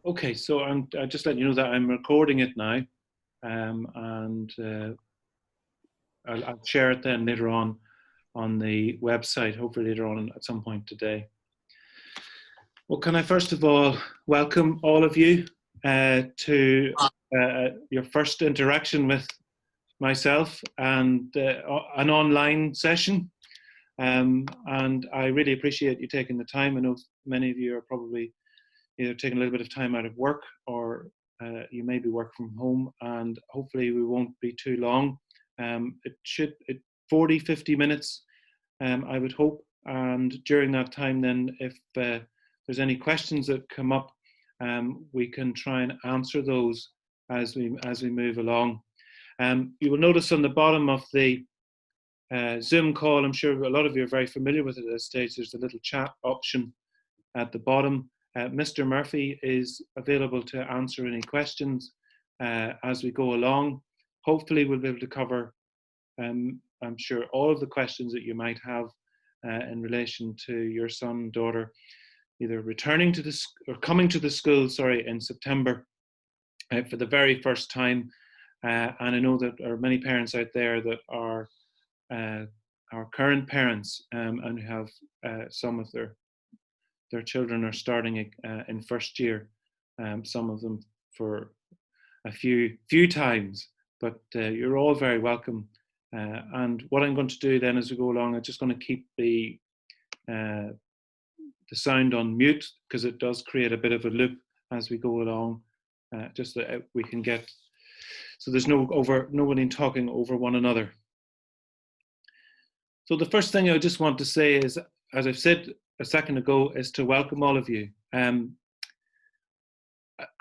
Okay, so I just let you know that I'm recording it now, and I'll share it then later on the website, hopefully later on at some point today. Well, can I first of all welcome all of you to your first interaction with myself and an online session. And I really appreciate you taking the time. I know many of you are probably either taking a little bit of time out of work or you maybe work from home, and hopefully we won't be too long. It 40-50 minutes, I would hope, and during that time then if there's any questions that come up, we can try and answer those as we move along. You will notice on the bottom of the Zoom call, I'm sure a lot of you are very familiar with it at this stage, there's a little chat option at the bottom. Mr. Murphy is available to answer any questions as we go along. Hopefully we'll be able to cover, I'm sure, all of the questions that you might have in relation to your son, daughter, either returning to the or coming to the school, in September for the very first time. And I know that there are many parents out there that are current parents and who have some of their children are starting in first year, some of them for a few times, but you're all very welcome. And what I'm going to do then as we go along, I'm just going to keep the sound on mute because it does create a bit of a loop as we go along, just so that we can get, so there's nobody talking over one another. So the first thing I just want to say is, as I've said a second ago, is to welcome all of you. I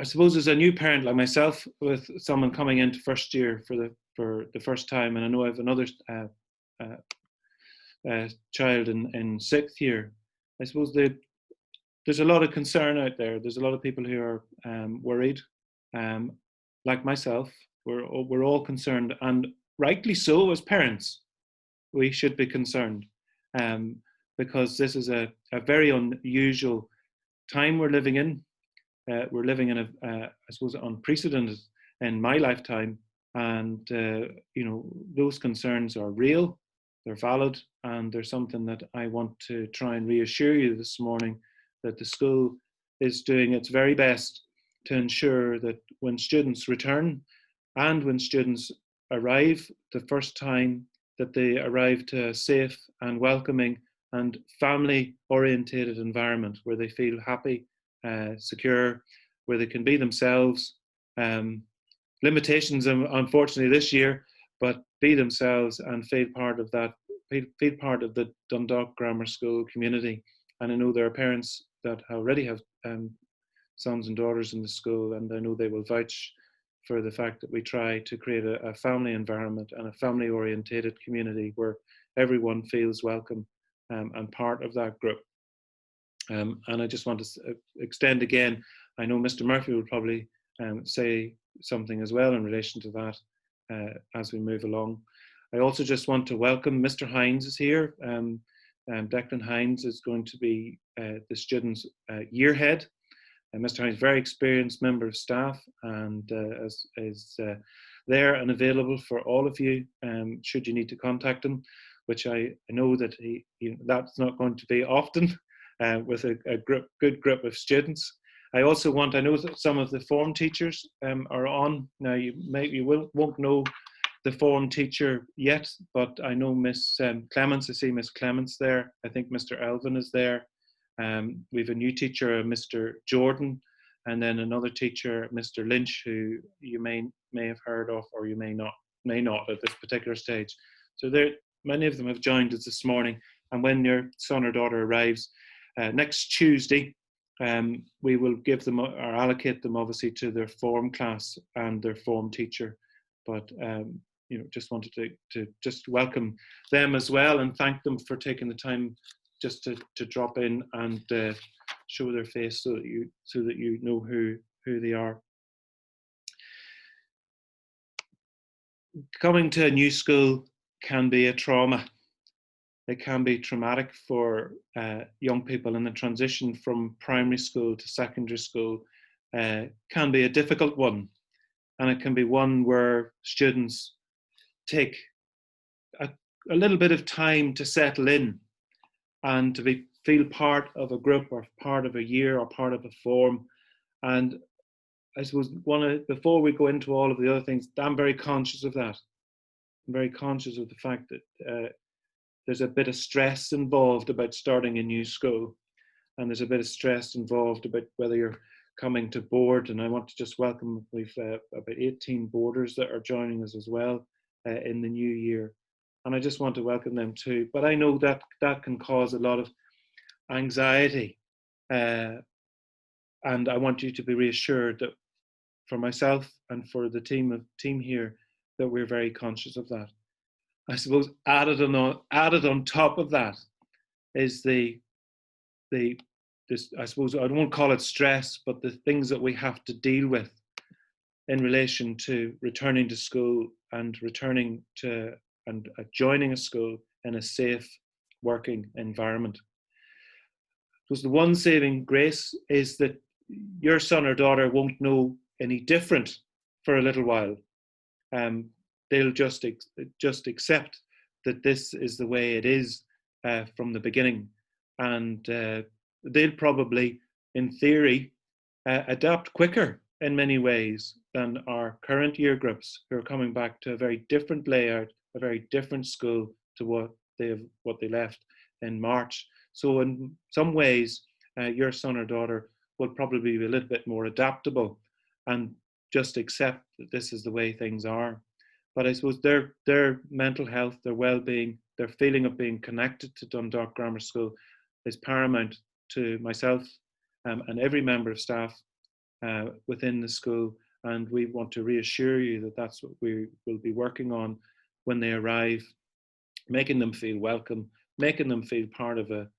suppose as a new parent like myself, with someone coming into first year for the first time, and I know I have another child in sixth year, I suppose there's a lot of concern out there. There's a lot of people who are worried, like myself. We're all concerned, and rightly so. As parents, we should be concerned, because this is a very unusual time we're living in. We're living in I suppose, unprecedented in my lifetime, and those concerns are real, they're valid, and they're something that I want to try and reassure you this morning that the school is doing its very best to ensure that when students return and when students arrive the first time, that they arrive to a safe and welcoming and family-orientated environment where they feel happy, secure, where they can be themselves. Limitations, unfortunately, this year, but be themselves and feel part of that, feel part of the Dundalk Grammar School community. And I know there are parents that already have sons and daughters in the school, and I know they will vouch for the fact that we try to create a family environment and a family-orientated community where everyone feels welcome and part of that group. And I just want to extend again, I know Mr. Murphy will probably say something as well in relation to that as we move along. I also just want to welcome Mr. Hines is here. Declan Hines is going to be the student's year head. Mr. Hines, very experienced member of staff, and is there and available for all of you should you need to contact him, which I know that that's not going to be often with a good group of students. I know that some of the form teachers are on. Now you won't know the form teacher yet, but I know Miss Clements. I see Miss Clements there. I think Mr. Elvin is there. We have a new teacher, Mr. Jordan, and then another teacher, Mr. Lynch, who you may have heard of, or you may not at this particular stage. So many of them have joined us this morning. And when your son or daughter arrives next Tuesday, we will give them or allocate them obviously to their form class and their form teacher. But just wanted to just welcome them as well and thank them for taking the time just to drop in and show their face so that you know who they are. Coming to a new school can be a trauma. It can be traumatic for young people in the transition from primary school to secondary school. can be a difficult one, and it can be one where students take a little bit of time to settle in and to feel part of a group or part of a year or part of a form. And I suppose before we go into all of the other things, I'm very conscious of that. I'm very conscious of the fact that there's a bit of stress involved about starting a new school, and there's a bit of stress involved about whether you're coming to board. And I want to just welcome, we've about 18 boarders that are joining us as well in the new year. And I just want to welcome them too. But I know that that can cause a lot of anxiety. And I want you to be reassured that for myself and for the team here, that we're very conscious of that. I suppose added on top of that is this, I suppose I won't call it stress, but the things that we have to deal with in relation to returning to school and returning to and joining a school in a safe working environment. Because the one saving grace is that your son or daughter won't know any different for a little while. They'll just accept that this is the way it is from the beginning, and they'll probably, in theory, adapt quicker in many ways than our current year groups, who are coming back to a very different layout, a very different school to what they left in March. So in some ways, your son or daughter will probably be a little bit more adaptable and just accept that this is the way things are. But I suppose their mental health, their well-being, their feeling of being connected to Dundalk Grammar School is paramount to myself and every member of staff within the school. And we want to reassure you that that's what we will be working on when they arrive, making them feel welcome, making them feel part of the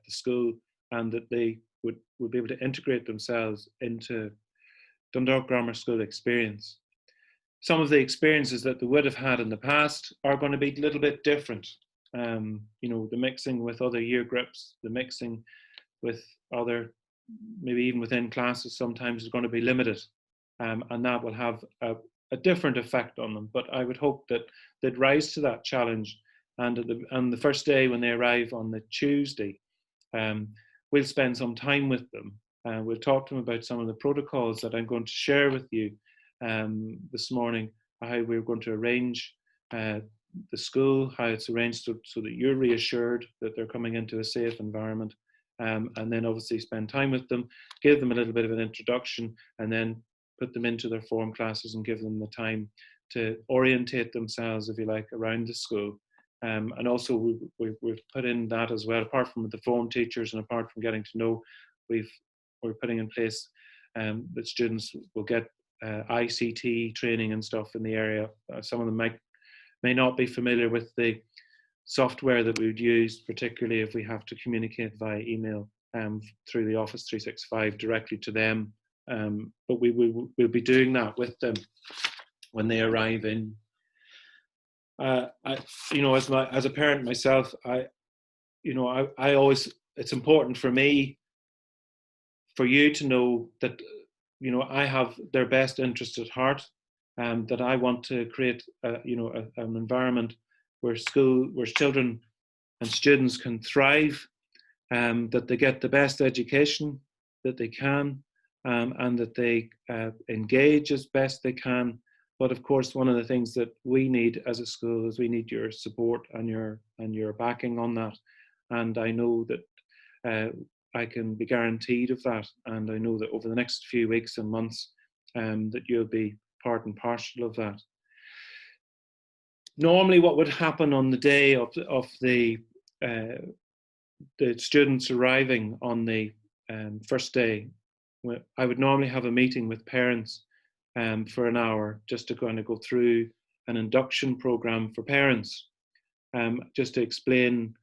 school, and that they would be able to integrate themselves into Dundalk Grammar School experience. Some of the experiences that they would have had in the past are going to be a little bit different. The mixing with other year groups, the mixing with other, maybe even within classes, sometimes is going to be limited. And that will have a different effect on them. But I would hope that they'd rise to that challenge. And the first day when they arrive on the Tuesday, we'll spend some time with them. We'll talk to them about some of the protocols that I'm going to share with you this morning, how we're going to arrange the school, how it's arranged so that you're reassured that they're coming into a safe environment, and then obviously spend time with them, give them a little bit of an introduction, and then put them into their form classes and give them the time to orientate themselves, if you like, around the school. And also we've put in that as well, apart from the form teachers and apart from getting to know, we're putting in place that students will get ICT training and stuff in the area. Some of them may not be familiar with the software that we would use, particularly if we have to communicate via email through the Office 365 directly to them. But we'll be doing that with them when they arrive in. As a parent myself, I always, it's important for me, for you to know that, I have their best interest at heart, that I want to create, an environment where children and students can thrive, that they get the best education that they can, and that they engage as best they can. But of course, one of the things that we need as a school is we need your support and your backing on that. And I know that I can be guaranteed of that. And I know that over the next few weeks and months, that you'll be part and parcel of that. Normally, what would happen on the day of the students arriving on the first day, I would normally have a meeting with parents for an hour, just to kind of go through an induction program for parents, just to explain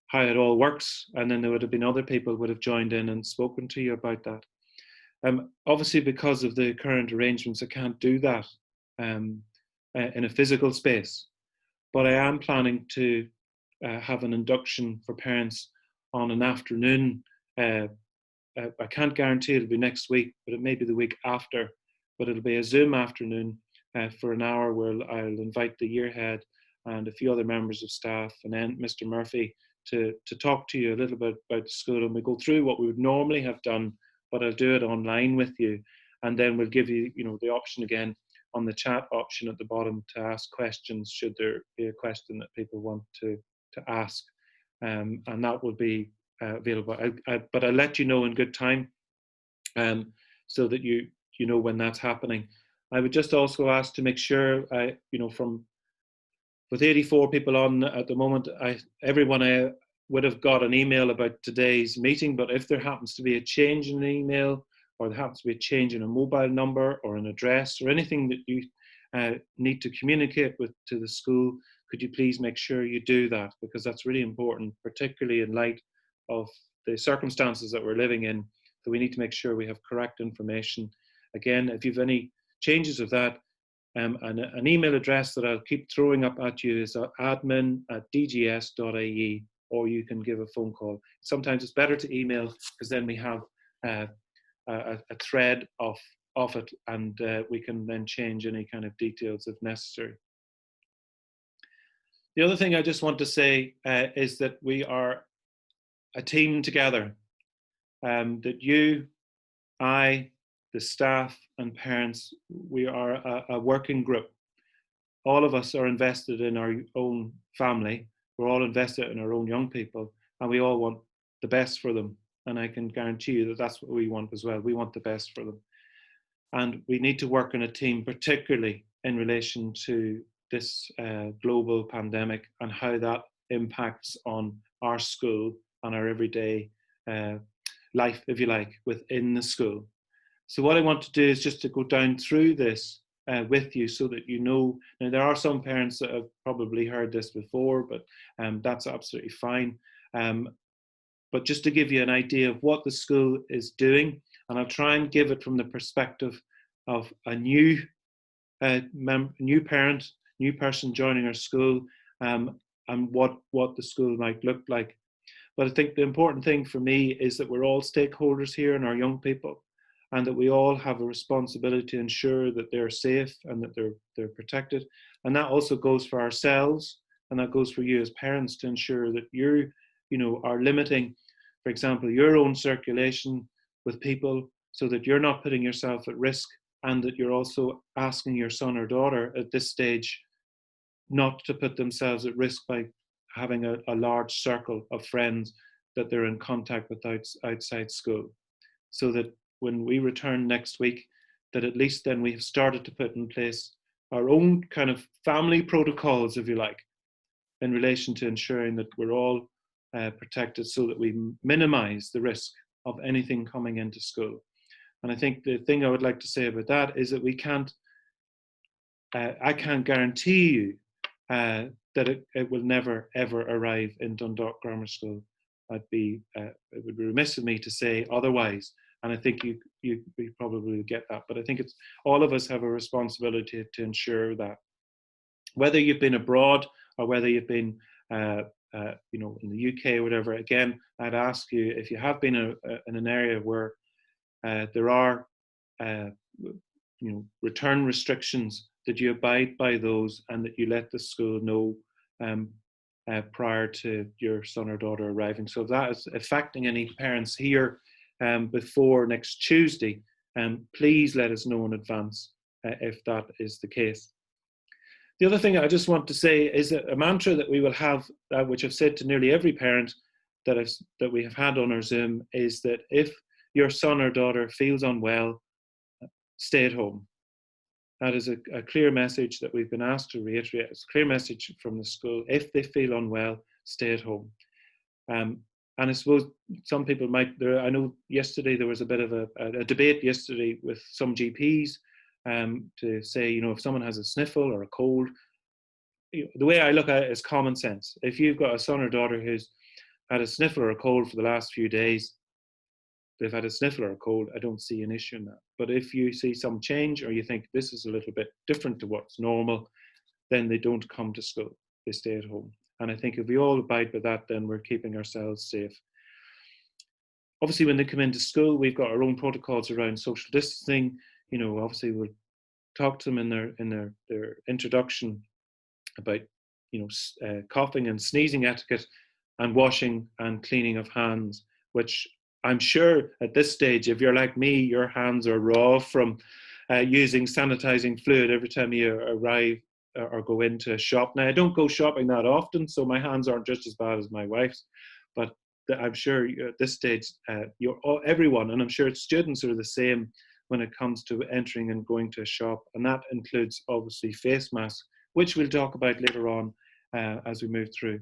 how it all works. And then there would have been other people would have joined in and spoken to you about that. Obviously, because of the current arrangements, I can't do that in a physical space. But I am planning to have an induction for parents on an afternoon I can't guarantee it'll be next week, but it may be the week after. But it'll be a Zoom afternoon for an hour where I'll invite the year head and a few other members of staff, and then Mr. Murphy to talk to you a little bit about the school. And we go through what we would normally have done, but I'll do it online with you. And then we'll give you, the option again on the chat option at the bottom to ask questions should there be a question that people want to ask. And that will be available. But I'll let you know in good time so that you know when that's happening. I would just also ask to make sure, with 84 people on at the moment, everyone would have got an email about today's meeting, but if there happens to be a change in an email, or there happens to be a change in a mobile number or an address or anything that you need to communicate to the school, could you please make sure you do that, because that's really important, particularly in light of the circumstances that we're living in. So we need to make sure we have correct information. Again, if you've any changes of that, an email address that I'll keep throwing up at you is admin@dgs.ie, or you can give a phone call. Sometimes it's better to email, because then we have a thread of it, and we can then change any kind of details if necessary. The other thing I just want to say is that we are a team together, that you, I, the staff and parents, we are a working group. All of us are invested in our own family. We're all invested in our own young people, and we all want the best for them. And I can guarantee you that that's what we want as well. We want the best for them. And we need to work in a team, particularly in relation to this global pandemic and how that impacts on our school and our everyday life, if you like, within the school. So what I want to do is just to go down through this with you so that you know. Now, there are some parents that have probably heard this before, but that's absolutely fine. But just to give you an idea of what the school is doing, and I'll try and give it from the perspective of a new parent, new person joining our school, and what the school might look like. But I think the important thing for me is that we're all stakeholders here in our young people, and that we all have a responsibility to ensure that they're safe and that they're protected. And that also goes for ourselves, and that goes for you as parents, to ensure that you are limiting, for example, your own circulation with people, so that you're not putting yourself at risk, and that you're also asking your son or daughter at this stage not to put themselves at risk by having a large circle of friends that they're in contact with outside school. So that when we return next week, that at least then we have started to put in place our own kind of family protocols, if you like, in relation to ensuring that we're all protected, so that we minimize the risk of anything coming into school. And I think the thing I would like to say about that is that I can't guarantee you that it will never ever arrive in Dundalk Grammar School. It would be remiss of me to say otherwise, and I think you probably get that. But I think it's all of us have a responsibility to ensure that, whether you've been abroad or whether you've been in the UK or whatever. Again, I'd ask you, if you have been in an area where there are return restrictions, that you abide by those, and that you let the school know prior to your son or daughter arriving. So if that is affecting any parents here before next Tuesday, please let us know in advance if that is the case. The other thing I just want to say is that a mantra that we will have, which I've said to nearly every parent that we have had on our Zoom, is that if your son or daughter feels unwell, stay at home. That is a clear message that we've been asked to reiterate. It's a clear message from the school. If they feel unwell, stay at home. And I suppose some people might, I know yesterday there was a bit of a debate yesterday with some GPs to say, if someone has a sniffle or a cold, the way I look at it is common sense. If you've got a son or daughter who's had a sniffle or a cold for the last few days, they've had a sniffle or a cold, I don't see an issue in that. But if you see some change, or you think this is a little bit different to what's normal, then they don't come to school, they stay at home. And I think if we all abide by that, then we're keeping ourselves safe. Obviously, when they come into school, we've got our own protocols around social distancing. Obviously we'll talk to them in their introduction about coughing and sneezing etiquette, and washing and cleaning of hands, which I'm sure at this stage, if you're like me, your hands are raw from using sanitizing fluid every time you arrive or go into a shop. Now, I don't go shopping that often, so my hands aren't just as bad as my wife's, but I'm sure at this stage, everyone, and I'm sure students are the same when it comes to entering and going to a shop, and that includes obviously face masks, which we'll talk about later on as we move through.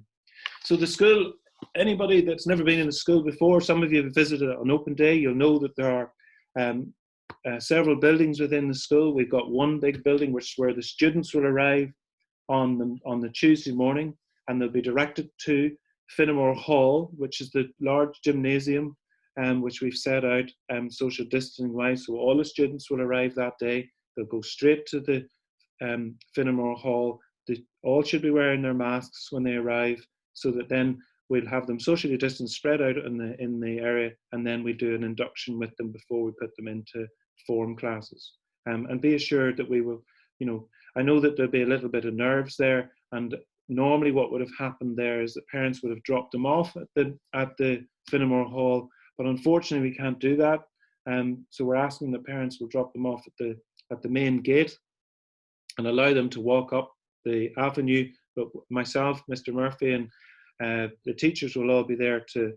So the school, anybody that's never been in the school before, some of you have visited an open day, you'll know that there are several buildings within the school. We've got one big building which is where the students will arrive on the Tuesday morning, and they'll be directed to Fenimore Hall, which is the large gymnasium which we've set out social distancing wise. So all the students will arrive that day. They'll go straight to the Fenimore Hall. They all should be wearing their masks when they arrive, so that then we'll have them socially distanced, spread out in the area, and then we do an induction with them before we put them into form classes. And be assured that we will, I know that there'll be a little bit of nerves there, and normally what would have happened there is that parents would have dropped them off at the Fenimore Hall, but unfortunately we can't do that. So we're asking the parents will drop them off at the main gate and allow them to walk up the avenue. But myself, Mr. Murphy, and the teachers will all be there to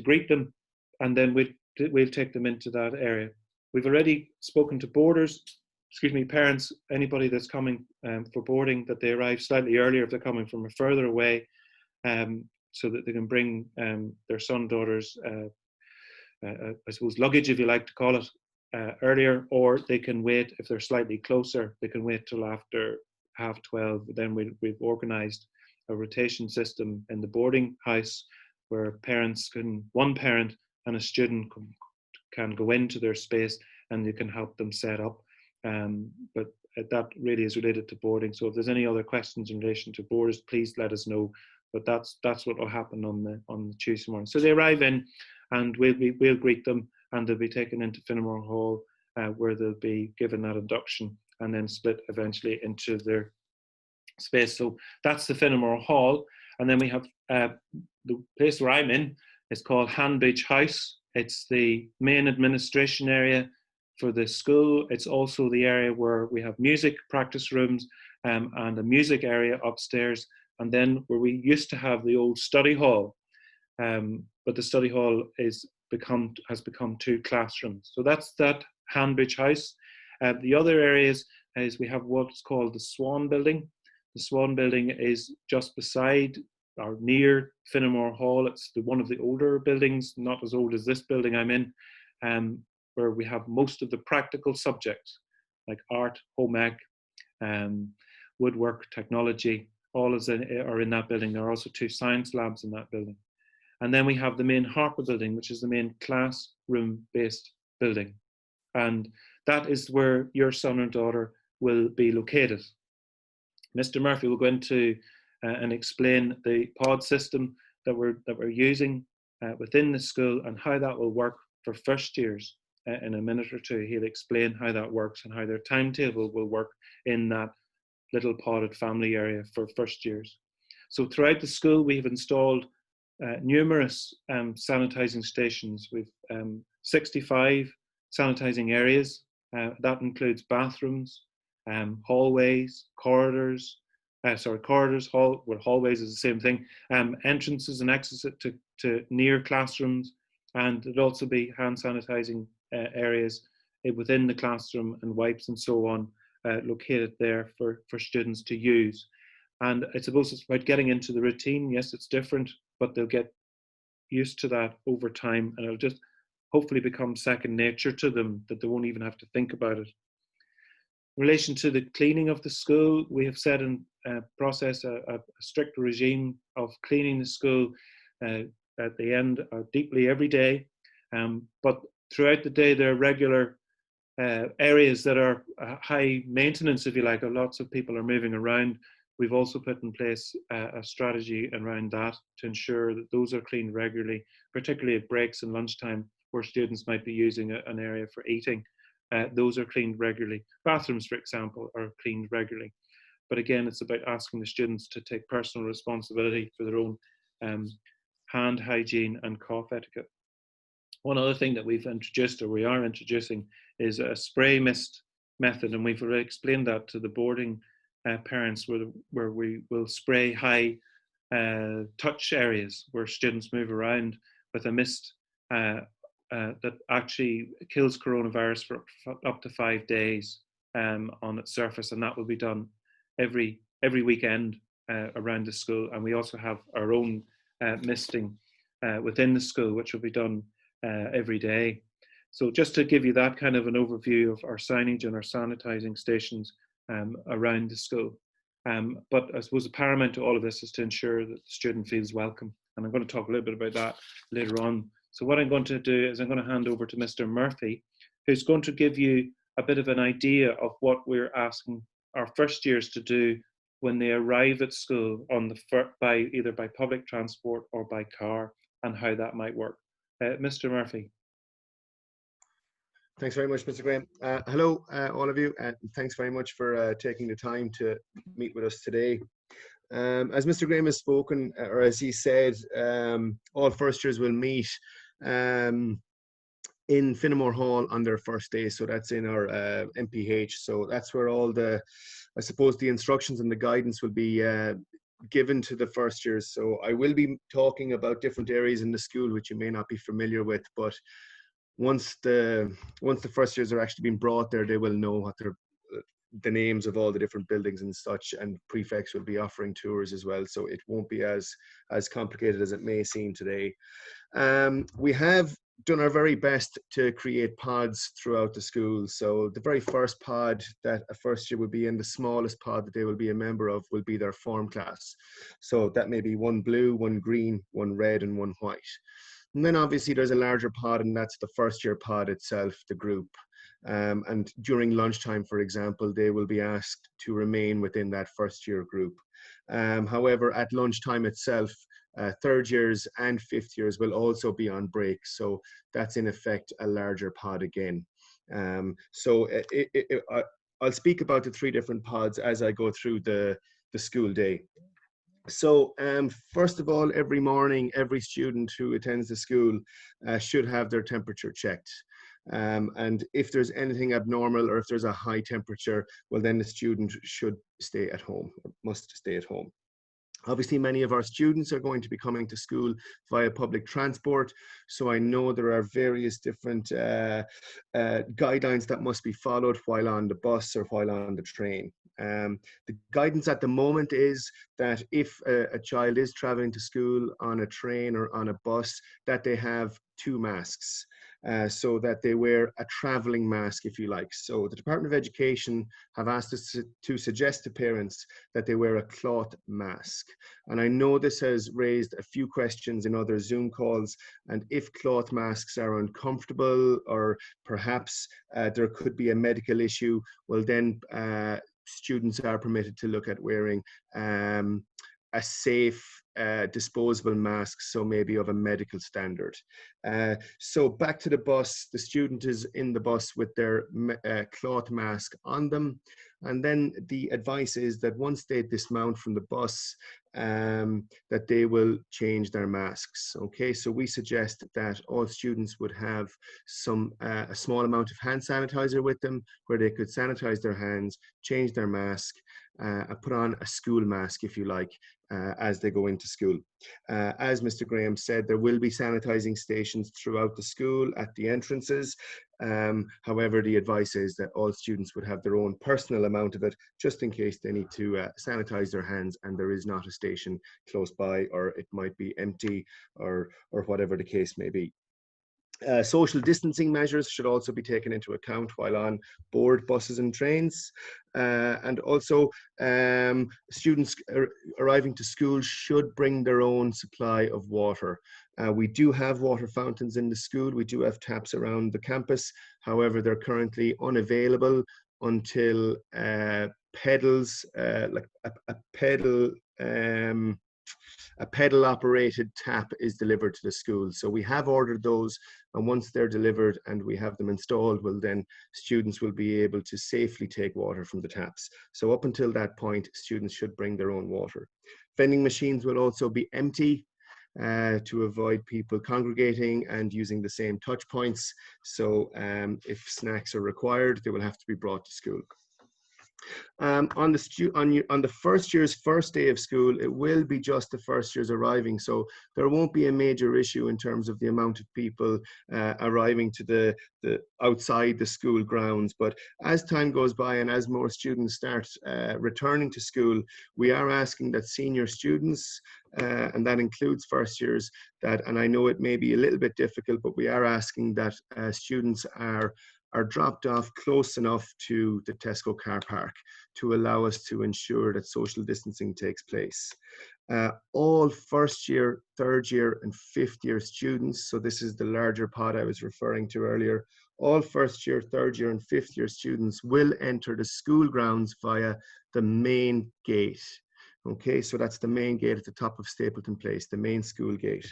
greet them, and then we'll take them into that area. We've already spoken to boarders, parents, anybody that's coming for boarding, that they arrive slightly earlier if they're coming from a further away, so that they can bring their son, daughters, I suppose luggage, if you like to call it, earlier, or they can wait if they're slightly closer. They can wait till after 12:30. Then we've organised a rotation system in the boarding house where one parent and a student can go into their space, and you can help them set up. But that really is related to boarding. So if there's any other questions in relation to boarders, please let us know. But that's what will happen on the Tuesday morning. So they arrive in, and we'll greet them, and they'll be taken into Fenimore Hall, where they'll be given that induction and then split eventually into their space. So that's the Fenimore Hall. And then we have the place where I'm in. It's called Hanbridge House. It's the main administration area for the school. It's also the area where we have music practice rooms and a music area upstairs. And then where we used to have the old study hall, but the study hall has become 2 classrooms. So that's that Hanbridge House. The other areas is we have what's called the Swan Building. The Swan Building is just beside or near Fenimore Hall. It's one of the older buildings, not as old as this building I'm in, where we have most of the practical subjects like art, home ec, woodwork, technology, all are in that building. There are also 2 science labs in that building. And then we have the main Harper building, which is the main classroom-based building. And that is where your son or daughter will be located. Mr. Murphy will go into and explain the pod system that we're using within the school and how that will work for first years. In a minute or two, he'll explain how that works and how their timetable will work in that little podded family area for first years. So throughout the school, we have installed numerous sanitizing stations. We've 65 sanitizing areas. That includes bathrooms, hallways, corridors, hallways is the same thing, entrances and exits to near classrooms, and there'll also be hand sanitizing areas within the classroom and wipes and so on located there for students to use. And I suppose it's about getting into the routine. Yes, it's different, but they'll get used to that over time, and it'll just hopefully become second nature to them, that they won't even have to think about it. In relation to the cleaning of the school, we have set in process a strict regime of cleaning the school at the end deeply every day. But throughout the day, there are regular areas that are high maintenance, if you like. Lots of people are moving around. We've also put in place a strategy around that to ensure that those are cleaned regularly, particularly at breaks and lunchtime where students might be using an area for eating. Those are cleaned regularly. Bathrooms, for example, are cleaned regularly. But again, it's about asking the students to take personal responsibility for their own hand hygiene and cough etiquette. One other thing that we've introduced, or we are introducing, is a spray mist method, and we've already explained that to the boarding parents, where we will spray high touch areas where students move around with a mist that actually kills coronavirus for up to 5 days on its surface, and that will be done every weekend around the school. And we also have our own misting within the school, which will be done every day. So just to give you that kind of an overview of our signage and our sanitizing stations around the school. But I suppose the paramount to all of this is to ensure that the student feels welcome. And I'm going to talk a little bit about that later on. So what I'm going to do is I'm going to hand over to Mr. Murphy, who's going to give you a bit of an idea of what we're asking our first years to do when they arrive at school on either by public transport or by car, and how that might work. Mr. Murphy. Thanks very much, Mr. Graham. Hello, all of you, and thanks very much for taking the time to meet with us today. As Mr. Graham has spoken, or as he said, all first years will meet in Finnemore Hall on their first day. So that's in our MPH. So that's where all the, I suppose, the instructions and the guidance will be given to the first years. So I will be talking about different areas in the school which you may not be familiar with, but once the first years are actually being brought there, they will know what the names of all the different buildings and such, and prefects will be offering tours as well. So it won't be as complicated as it may seem today. We have done our very best to create pods throughout the school. So the very first pod that a first year will be in, the smallest pod that they will be a member of, will be their form class. So that may be one blue, one green, one red, and one white. And then obviously there's a larger pod, and that's the first year pod itself, the group. And during lunchtime, for example, they will be asked to remain within that first year group. However, at lunchtime itself, third years and fifth years will also be on break. So that's in effect a larger pod again. I'll speak about the three different pods as I go through the school day. So first of all, every morning, every student who attends the school should have their temperature checked. And if there's anything abnormal, or if there's a high temperature, well, then the student should stay at home, or must stay at home. Obviously, many of our students are going to be coming to school via public transport. So I know there are various different guidelines that must be followed while on the bus or while on the train. The guidance at the moment is that if a child is traveling to school on a train or on a bus, that they have 2 masks. So that they wear a traveling mask, if you like. So the Department of Education have asked us to suggest to parents that they wear a cloth mask. And I know this has raised a few questions in other Zoom calls, and if cloth masks are uncomfortable, or perhaps there could be a medical issue, well then students are permitted to look at wearing a safe disposable mask, so maybe of a medical standard. So back to the bus, the student is in the bus with their cloth mask on them, and then the advice is that once they dismount from the bus, that they will change their masks. Okay, so we suggest that all students would have a small amount of hand sanitizer with them, where they could sanitize their hands, change their mask, put on a school mask, if you like, as they go into school. As Mr. Graham said, there will be sanitizing stations throughout the school at the entrances. However, the advice is that all students would have their own personal amount of it, just in case they need to sanitize their hands and there is not a station close by, or it might be empty, or whatever the case may be. Social distancing measures should also be taken into account while on board buses and trains. And also, students arriving to school should bring their own supply of water. We do have water fountains in the school. We do have taps around the campus. However, they're currently unavailable until pedals, like a pedal, a pedal operated tap is delivered to the school. So we have ordered those, and once they're delivered and we have them installed, well, then students will be able to safely take water from the taps. So up until that point, students should bring their own water. Vending machines will also be empty to avoid people congregating and using the same touch points. So if snacks are required, they will have to be brought to school. On the first year's first day of school, it will be just the first years arriving, so there won't be a major issue in terms of the amount of people arriving to the outside the school grounds. But as time goes by and as more students start returning to school, we are asking that senior students, and that includes first years, that, and I know it may be a little bit difficult, but we are asking that students are dropped off close enough to the Tesco car park to allow us to ensure that social distancing takes place. All first year, third year and fifth year students, so this is the larger pod I was referring to earlier, all first year, third year and fifth year students will enter the school grounds via the main gate. Okay, so that's the main gate at the top of Stapleton Place, the main school gate.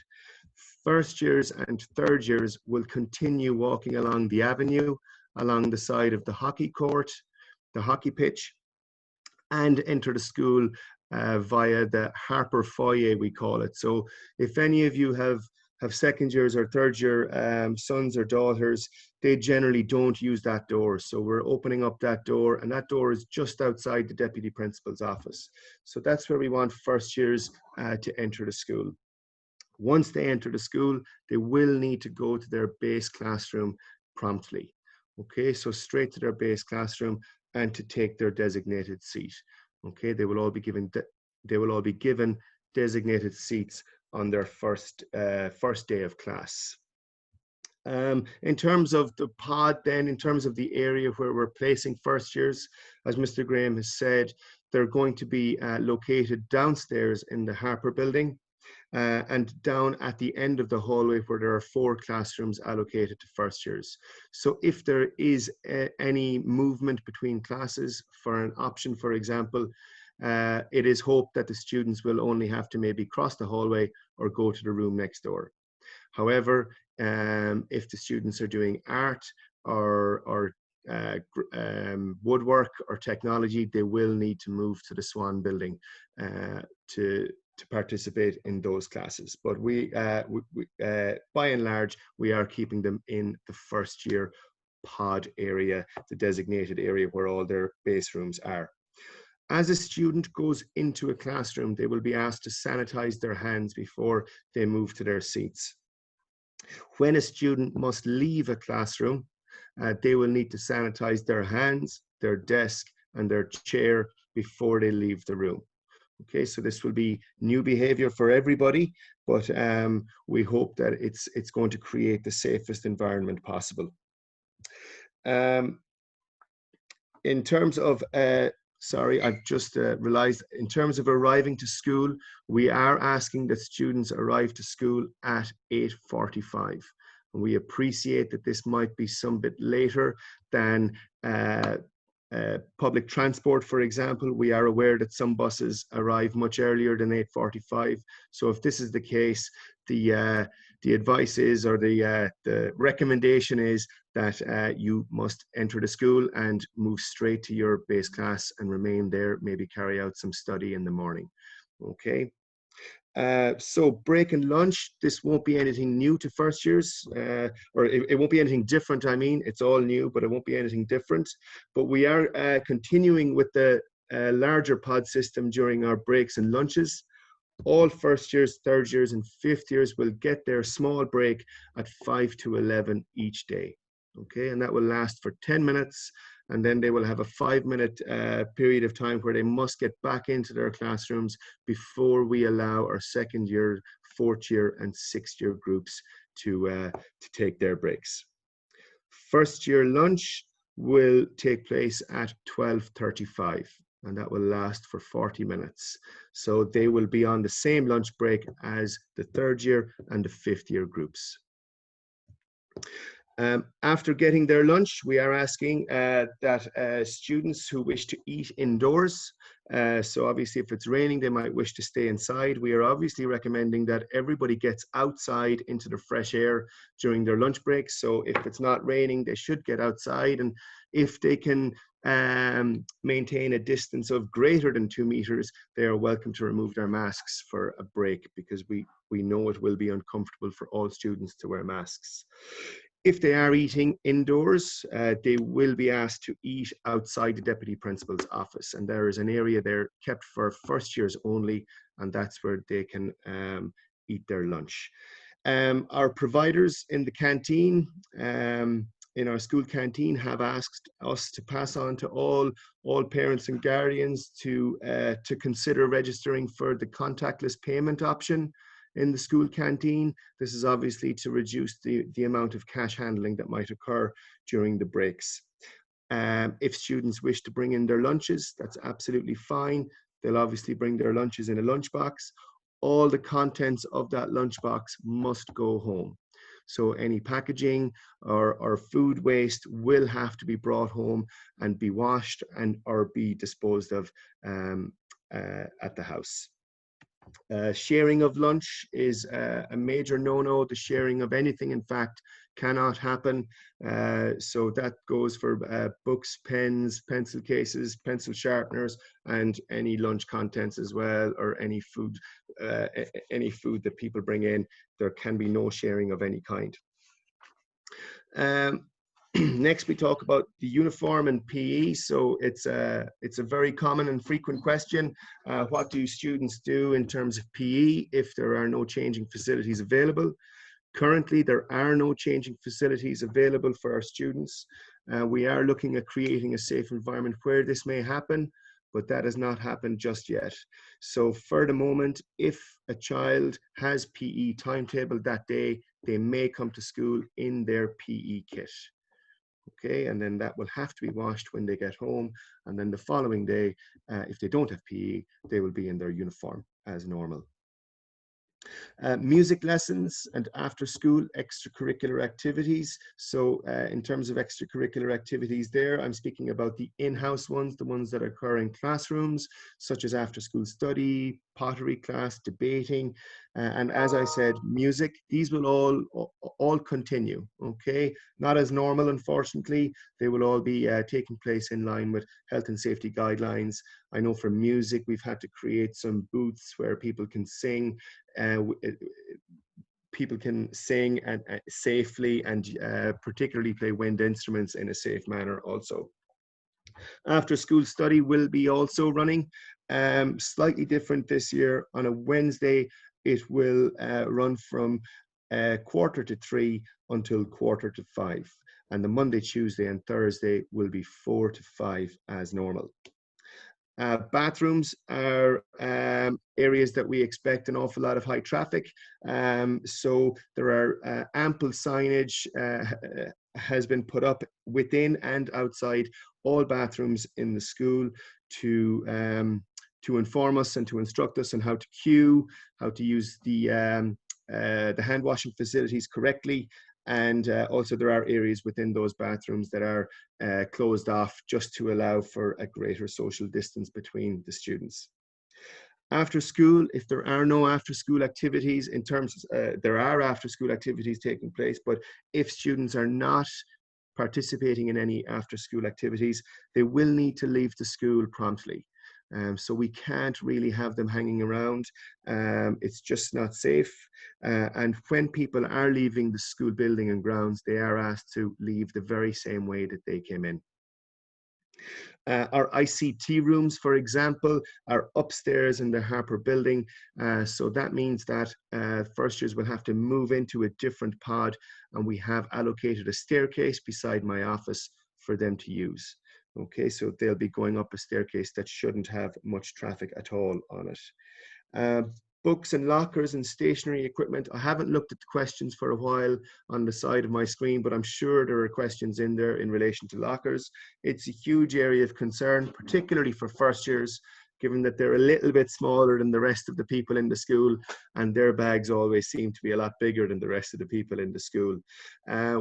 First years and third years will continue walking along the avenue, along the side of the hockey court, the hockey pitch, and enter the school via the Harper foyer, we call it. So if any of you have second years or third year sons or daughters, they generally don't use that door. So we're opening up that door, and that door is just outside the deputy principal's office. So that's where we want first years to enter the school. Once they enter the school, they will need to go to their base classroom promptly. Okay, so straight to their base classroom and to take their designated seat. Okay, they will all be given designated seats on their first day of class. In terms of the pod, then, in terms of the area where we're placing first years, as Mr. Graham has said, they're going to be located downstairs in the Harper building. And down at the end of the hallway where there are 4 classrooms allocated to first years. So if there is any movement between classes for an option, for example, it is hoped that the students will only have to maybe cross the hallway or go to the room next door. However, if the students are doing art or woodwork or technology, they will need to move to the Swan building to participate in those classes. But we by and large, we are keeping them in the first year pod area, the designated area where all their base rooms are. As a student goes into a classroom, they will be asked to sanitize their hands before they move to their seats. When a student must leave a classroom, they will need to sanitize their hands, their desk, and their chair before they leave the room. Okay, so this will be new behavior for everybody, but we hope that it's going to create the safest environment possible. In terms of, sorry, I've just realized, in terms of arriving to school, we are asking that students arrive to school at 8:45. And we appreciate that this might be some bit later than public transport, for example. We are aware that some buses arrive much earlier than 8:45. So if this is the case, the advice is, or the recommendation is, that you must enter the school and move straight to your base class and remain there, maybe carry out some study in the morning. Okay. So break and lunch, this won't be anything new to first years, or it won't be anything different. I mean, it's all new, but it won't be anything different. But we are continuing with the larger pod system during our breaks and lunches. All first years, third years and fifth years will get their small break at 5 to 11 each day. Okay, and that will last for 10 minutes. And then they will have a 5-minute period of time where they must get back into their classrooms before we allow our second year, fourth year and sixth year groups to take their breaks. First year lunch will take place at 12:35, and that will last for 40 minutes. So they will be on the same lunch break as the third year and the fifth year groups. After getting their lunch, we are asking that students who wish to eat indoors, so obviously if it's raining, they might wish to stay inside. We are obviously recommending that everybody gets outside into the fresh air during their lunch breaks. So if it's not raining, they should get outside. And if they can maintain a distance of greater than 2 meters, they are welcome to remove their masks for a break, because we know it will be uncomfortable for all students to wear masks. If they are eating indoors, they will be asked to eat outside the Deputy Principal's office. And there is an area there kept for first years only, and that's where they can eat their lunch. Our providers in the canteen, in our school canteen, have asked us to pass on to all parents and guardians to consider registering for the contactless payment option in the school canteen. This is obviously to reduce the amount of cash handling that might occur during the breaks. If students wish to bring in their lunches, that's absolutely fine. They'll obviously bring their lunches in a lunchbox. All the contents of that lunchbox must go home. So any packaging or food waste will have to be brought home and be washed or be disposed of at the house. Sharing of lunch is a major no-no. The sharing of anything, in fact, cannot happen. So that goes for books, pens, pencil cases, pencil sharpeners, and any lunch contents as well, or any food that people bring in. There can be no sharing of any kind. Next, we talk about the uniform and PE. So it's a very common and frequent question. What do students do in terms of PE if there are no changing facilities available? Currently, there are no changing facilities available for our students. We are looking at creating a safe environment where this may happen, but that has not happened just yet. So for the moment, if a child has PE timetable that day, they may come to school in their PE kit. Okay, and then that will have to be washed when they get home. And then the following day, if they don't have PE, they will be in their uniform as normal. Music lessons and after school extracurricular activities. So in terms of extracurricular activities there, I'm speaking about the in-house ones, the ones that occur in classrooms, such as after school study, pottery class, debating, and as I said, music. These will all continue, okay? Not as normal, unfortunately. They will all be taking place in line with health and safety guidelines. I know for music, we've had to create some booths where people can sing. People can sing and safely, and particularly play wind instruments in a safe manner also. After school study will be also running, slightly different this year. On a Wednesday, it will run from 2:45 until 5:45. And the Monday, Tuesday and Thursday will be 4 to 5 as normal. Bathrooms are areas that we expect an awful lot of high traffic. So there are ample signage has been put up within and outside all bathrooms in the school to inform us and to instruct us on how to queue, how to use the hand washing facilities correctly. And also there are areas within those bathrooms that are closed off just to allow for a greater social distance between the students. After school, if there are no after school activities, in terms of, there are after school activities taking place, but if students are not participating in any after school activities, they will need to leave the school promptly. So we can't really have them hanging around. It's just not safe. And when people are leaving the school building and grounds, they are asked to leave the very same way that they came in. Our ICT rooms, for example, are upstairs in the Harper building. So that means that first years will have to move into a different pod, and we have allocated a staircase beside my office for them to use. Okay, so they'll be going up a staircase that shouldn't have much traffic at all on it. Books and lockers and stationery equipment. I haven't looked at the questions for a while on the side of my screen, but I'm sure there are questions in there in relation to lockers. It's a huge area of concern, particularly for first years. given that they're a little bit smaller than the rest of the people in the school, and their bags always seem to be a lot bigger than the rest of the people in the school.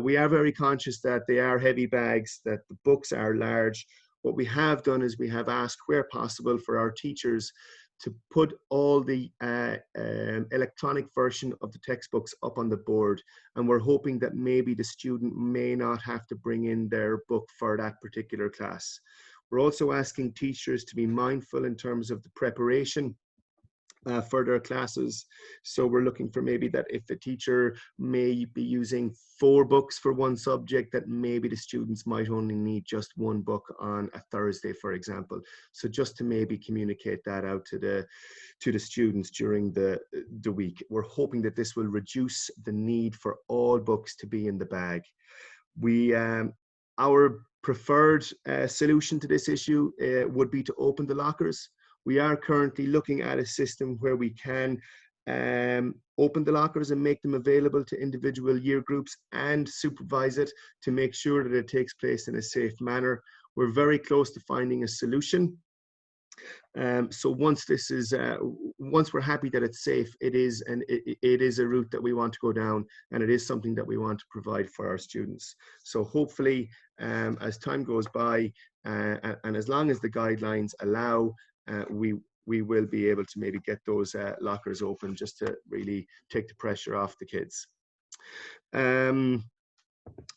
We are very conscious that they are heavy bags, that the books are large. What we have done is we have asked, where possible, for our teachers to put all the electronic version of the textbooks up on the board. And we're hoping that maybe the student may not have to bring in their book for that particular class. We're also asking teachers to be mindful in terms of the preparation for their classes. So we're looking for maybe that if a teacher may be using 4 books for one subject, that maybe the students might only need just 1 book on a Thursday, for example. So just to maybe communicate that out to the students during the week. We're hoping that this will reduce the need for all books to be in the bag. Our preferred solution to this issue would be to open the lockers. We are currently looking at a system where we can open the lockers and make them available to individual year groups and supervise it to make sure that it takes place in a safe manner. We're very close to finding a solution. So once we're happy that it's safe, it is a route that we want to go down, and it is something that we want to provide for our students. So hopefully, as time goes by, and as long as the guidelines allow, we will be able to maybe get those lockers open, just to really take the pressure off the kids.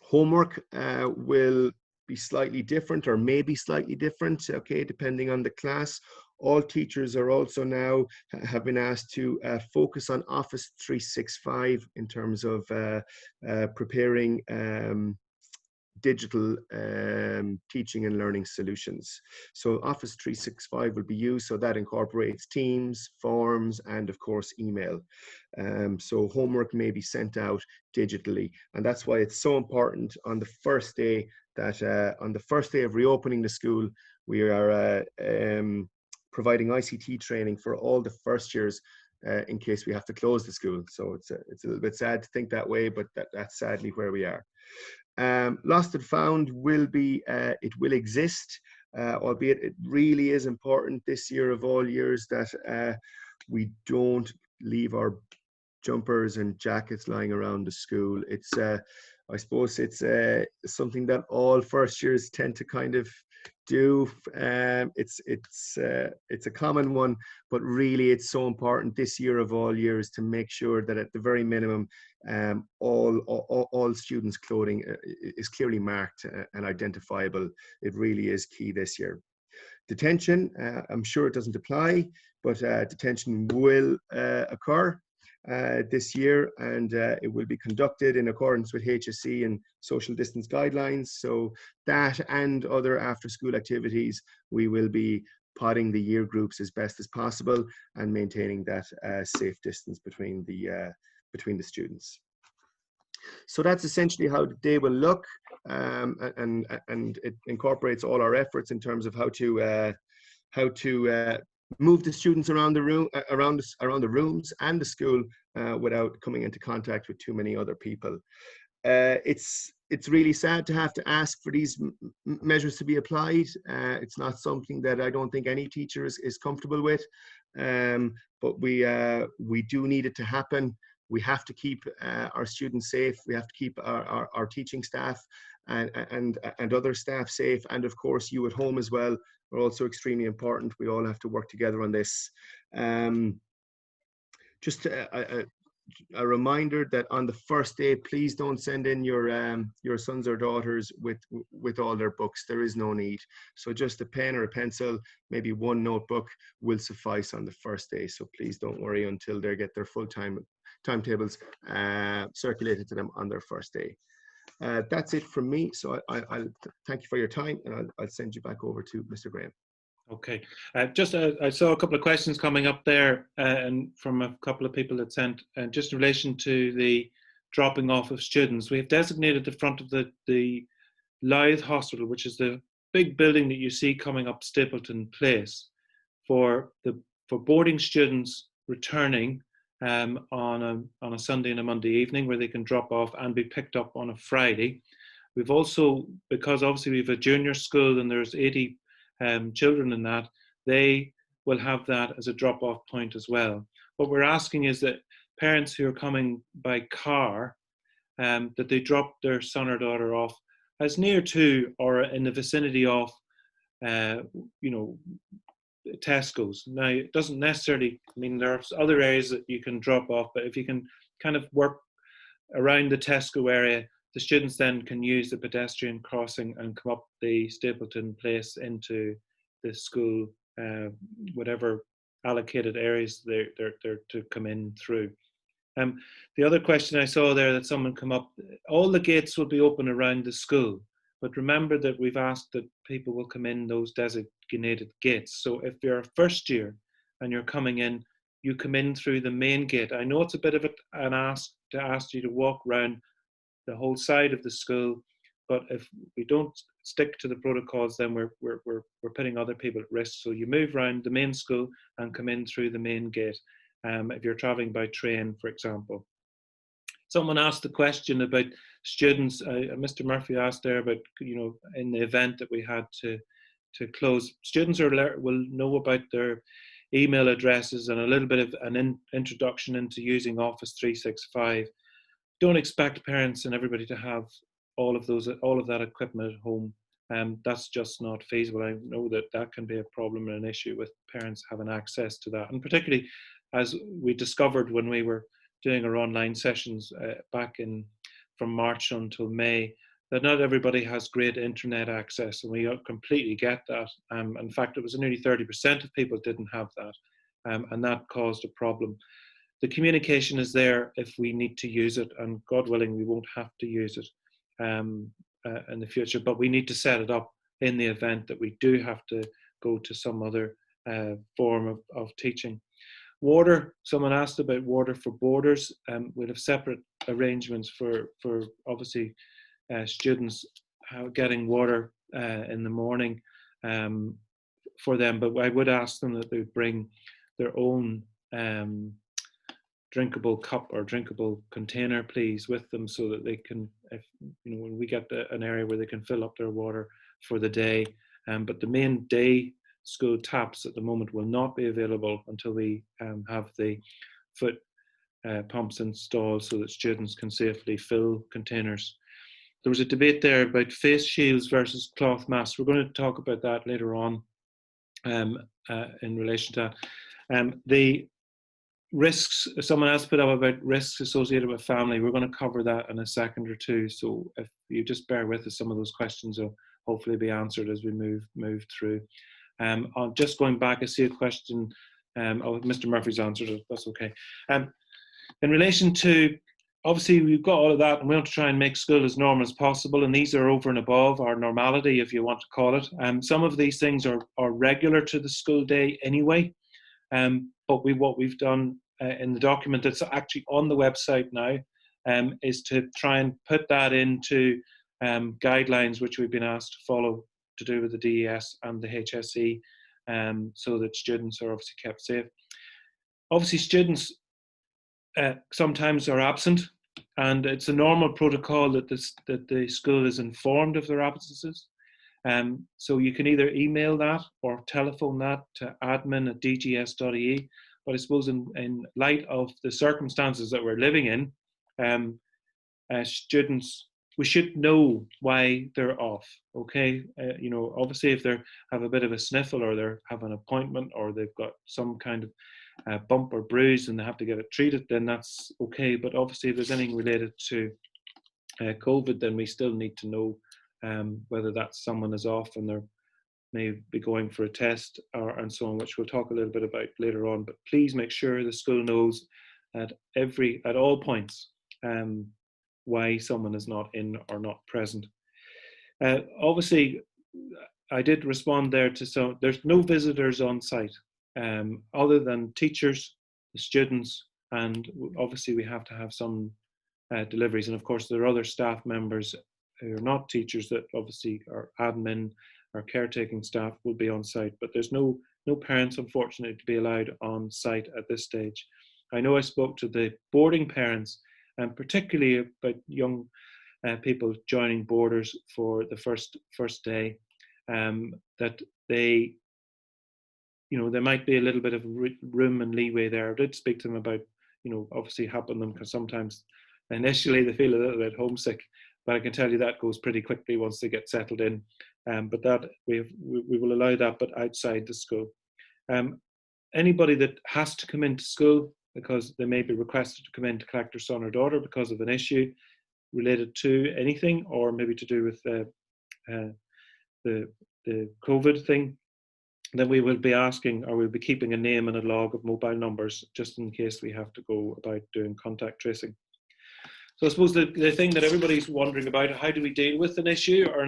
Homework will be slightly different, or maybe slightly different, okay, depending on the class. All teachers are also now have been asked to focus on Office 365 in terms of preparing digital teaching and learning solutions. So Office 365 will be used, so that incorporates Teams, forms, and of course email. So homework may be sent out digitally, and that's why it's so important on the first day that on the first day of reopening the school, we are providing ICT training for all the first years in case we have to close the school. So it's a little bit sad to think that way, but that's sadly where we are. Lost and found will be, it will exist, albeit it really is important this year of all years that we don't leave our jumpers and jackets lying around the school. It's, I suppose it's something that all first years tend to kind of do. It's a common one, but really it's so important this year of all years to make sure that at the very minimum, all students' clothing is clearly marked and identifiable. It really is key this year. Detention, I'm sure it doesn't apply, but detention will occur this year, and it will be conducted in accordance with HSE and social distance guidelines. So that and other after-school activities, we will be podding the year groups as best as possible and maintaining that safe distance between the students. So that's essentially how the day will look, and it incorporates all our efforts in terms of how to move the students around the room, around the rooms and the school without coming into contact with too many other people. It's really sad to have to ask for these measures to be applied. It's not something that I don't think any teacher is comfortable with, but we do need it to happen. We have to keep our students safe. We have to keep our teaching staff and other staff safe. And of course, you at home as well are also extremely important. We all have to work together on this. Just a reminder that on the first day, please don't send in your sons or daughters with all their books. There is no need. So just a pen or a pencil, maybe one notebook will suffice on the first day. So please don't worry until they get their timetables circulated to them on their first day. That's it from me. So I'll thank you for your time, and I'll send you back over to Mr. Graham. Okay. I saw a couple of questions coming up there and from a couple of people that sent, just in relation to the dropping off of students. We have designated the front of the Lythe Hospital, which is the big building that you see coming up Stapleton Place, for boarding students returning on a Sunday and a Monday evening, where they can drop off and be picked up on a Friday. We've also, because obviously we have a junior school and there's 80 children in that, they will have that as a drop-off point as well. What we're asking is that parents who are coming by car, that they drop their son or daughter off as near to or in the vicinity of, you know, Tesco's. Now, it doesn't necessarily mean there's other areas that you can drop off, but if you can kind of work around the Tesco area, the students then can use the pedestrian crossing and come up the Stapleton Place into the school, whatever allocated areas they're to come in through. The other question I saw there that someone come up, all the gates will be open around the school, but remember that we've asked that people will come in those designated gates. So if you're a first year and you're coming in, you come in through the main gate. I know it's a bit of an ask to ask you to walk around the whole side of the school, but if we don't stick to the protocols, then we're putting other people at risk. So you move around the main school and come in through the main gate. If you're traveling by train, for example. Someone asked the question about students. Mr. Murphy asked there about, you know, in the event that we had to close, students will know about their email addresses and a little bit of an introduction into using Office 365. Don't expect parents and everybody to have all of that equipment at home. That's just not feasible. I know that can be a problem and an issue with parents having access to that, and particularly as we discovered when we were doing our online sessions back from March until May, that not everybody has great internet access, and we completely get that. In fact, it was nearly 30% of people didn't have that, and that caused a problem. The communication is there if we need to use it, and God willing, we won't have to use it in the future, but we need to set it up in the event that we do have to go to some other form of teaching. Water, someone asked about water for boarders. We'll have separate arrangements for obviously students getting water in the morning for them, but I would ask them that they bring their own drinkable cup or drinkable container, please, with them, so that they can, if you know, when we get an area where they can fill up their water for the day. But the main day school taps at the moment will not be available until we have the foot pumps installed so that students can safely fill containers. There was a debate there about face shields versus cloth masks. We're going to talk about that later on in relation to that. The risks, someone else put up about risks associated with family. We're going to cover that in a second or two. So if you just bear with us, some of those questions will hopefully be answered as we move through. Just going back, I see a question. Mr. Murphy's answered it. That's okay. In relation to, obviously, we've got all of that, and we want to try and make school as normal as possible. And these are over and above our normality, if you want to call it. Some of these things are regular to the school day anyway. But what we've done in the document that's actually on the website now is to try and put that into guidelines which we've been asked to follow to do with the DES and the HSE, so that students are obviously kept safe. Obviously, students sometimes are absent, and it's a normal protocol that the school is informed of their absences. So you can either email that or telephone that to admin@dgs.ie. But I suppose in light of the circumstances that we're living in, students, we should know why they're off, okay? You know, obviously if they have a bit of a sniffle, or they have an appointment, or they've got some kind of bump or bruise and they have to get it treated, then that's okay. But obviously if there's anything related to COVID, then we still need to know whether that's someone is off and they're may be going for a test and so on, which we'll talk a little bit about later on. But please make sure the school knows at all points why someone is not in or not present. Obviously, I did respond there to some. There's no visitors on site other than teachers, the students, and obviously we have to have some deliveries. And of course, there are other staff members who are not teachers that obviously are admin or caretaking staff will be on site, but there's no parents, unfortunately, to be allowed on site at this stage. I know I spoke to the boarding parents, and particularly about young people joining boarders for the first day, that they there might be a little bit of room and leeway there. I did speak to them about, obviously helping them, because sometimes initially they feel a little bit homesick, but I can tell you that goes pretty quickly once they get settled in. But that we will allow that, but outside the school. Anybody that has to come into school because they may be requested to come in to collect their son or daughter because of an issue related to anything, or maybe to do with the COVID thing, then we will be asking, or we'll be keeping a name and a log of mobile numbers just in case we have to go about doing contact tracing. So I suppose the thing that everybody's wondering about, how do we deal with an issue, or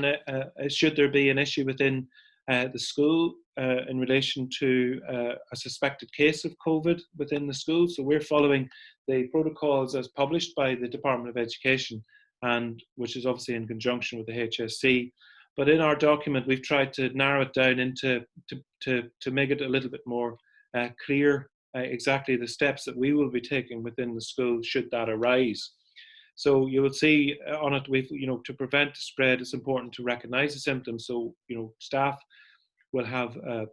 should there be an issue within the school in relation to a suspected case of COVID within the school? So we're following the protocols as published by the Department of Education, and which is obviously in conjunction with the HSC. But in our document, we've tried to narrow it down into to make it a little bit more clear exactly the steps that we will be taking within the school should that arise. So you will see on it, we've, to prevent the spread, it's important to recognize the symptoms. So, staff will have a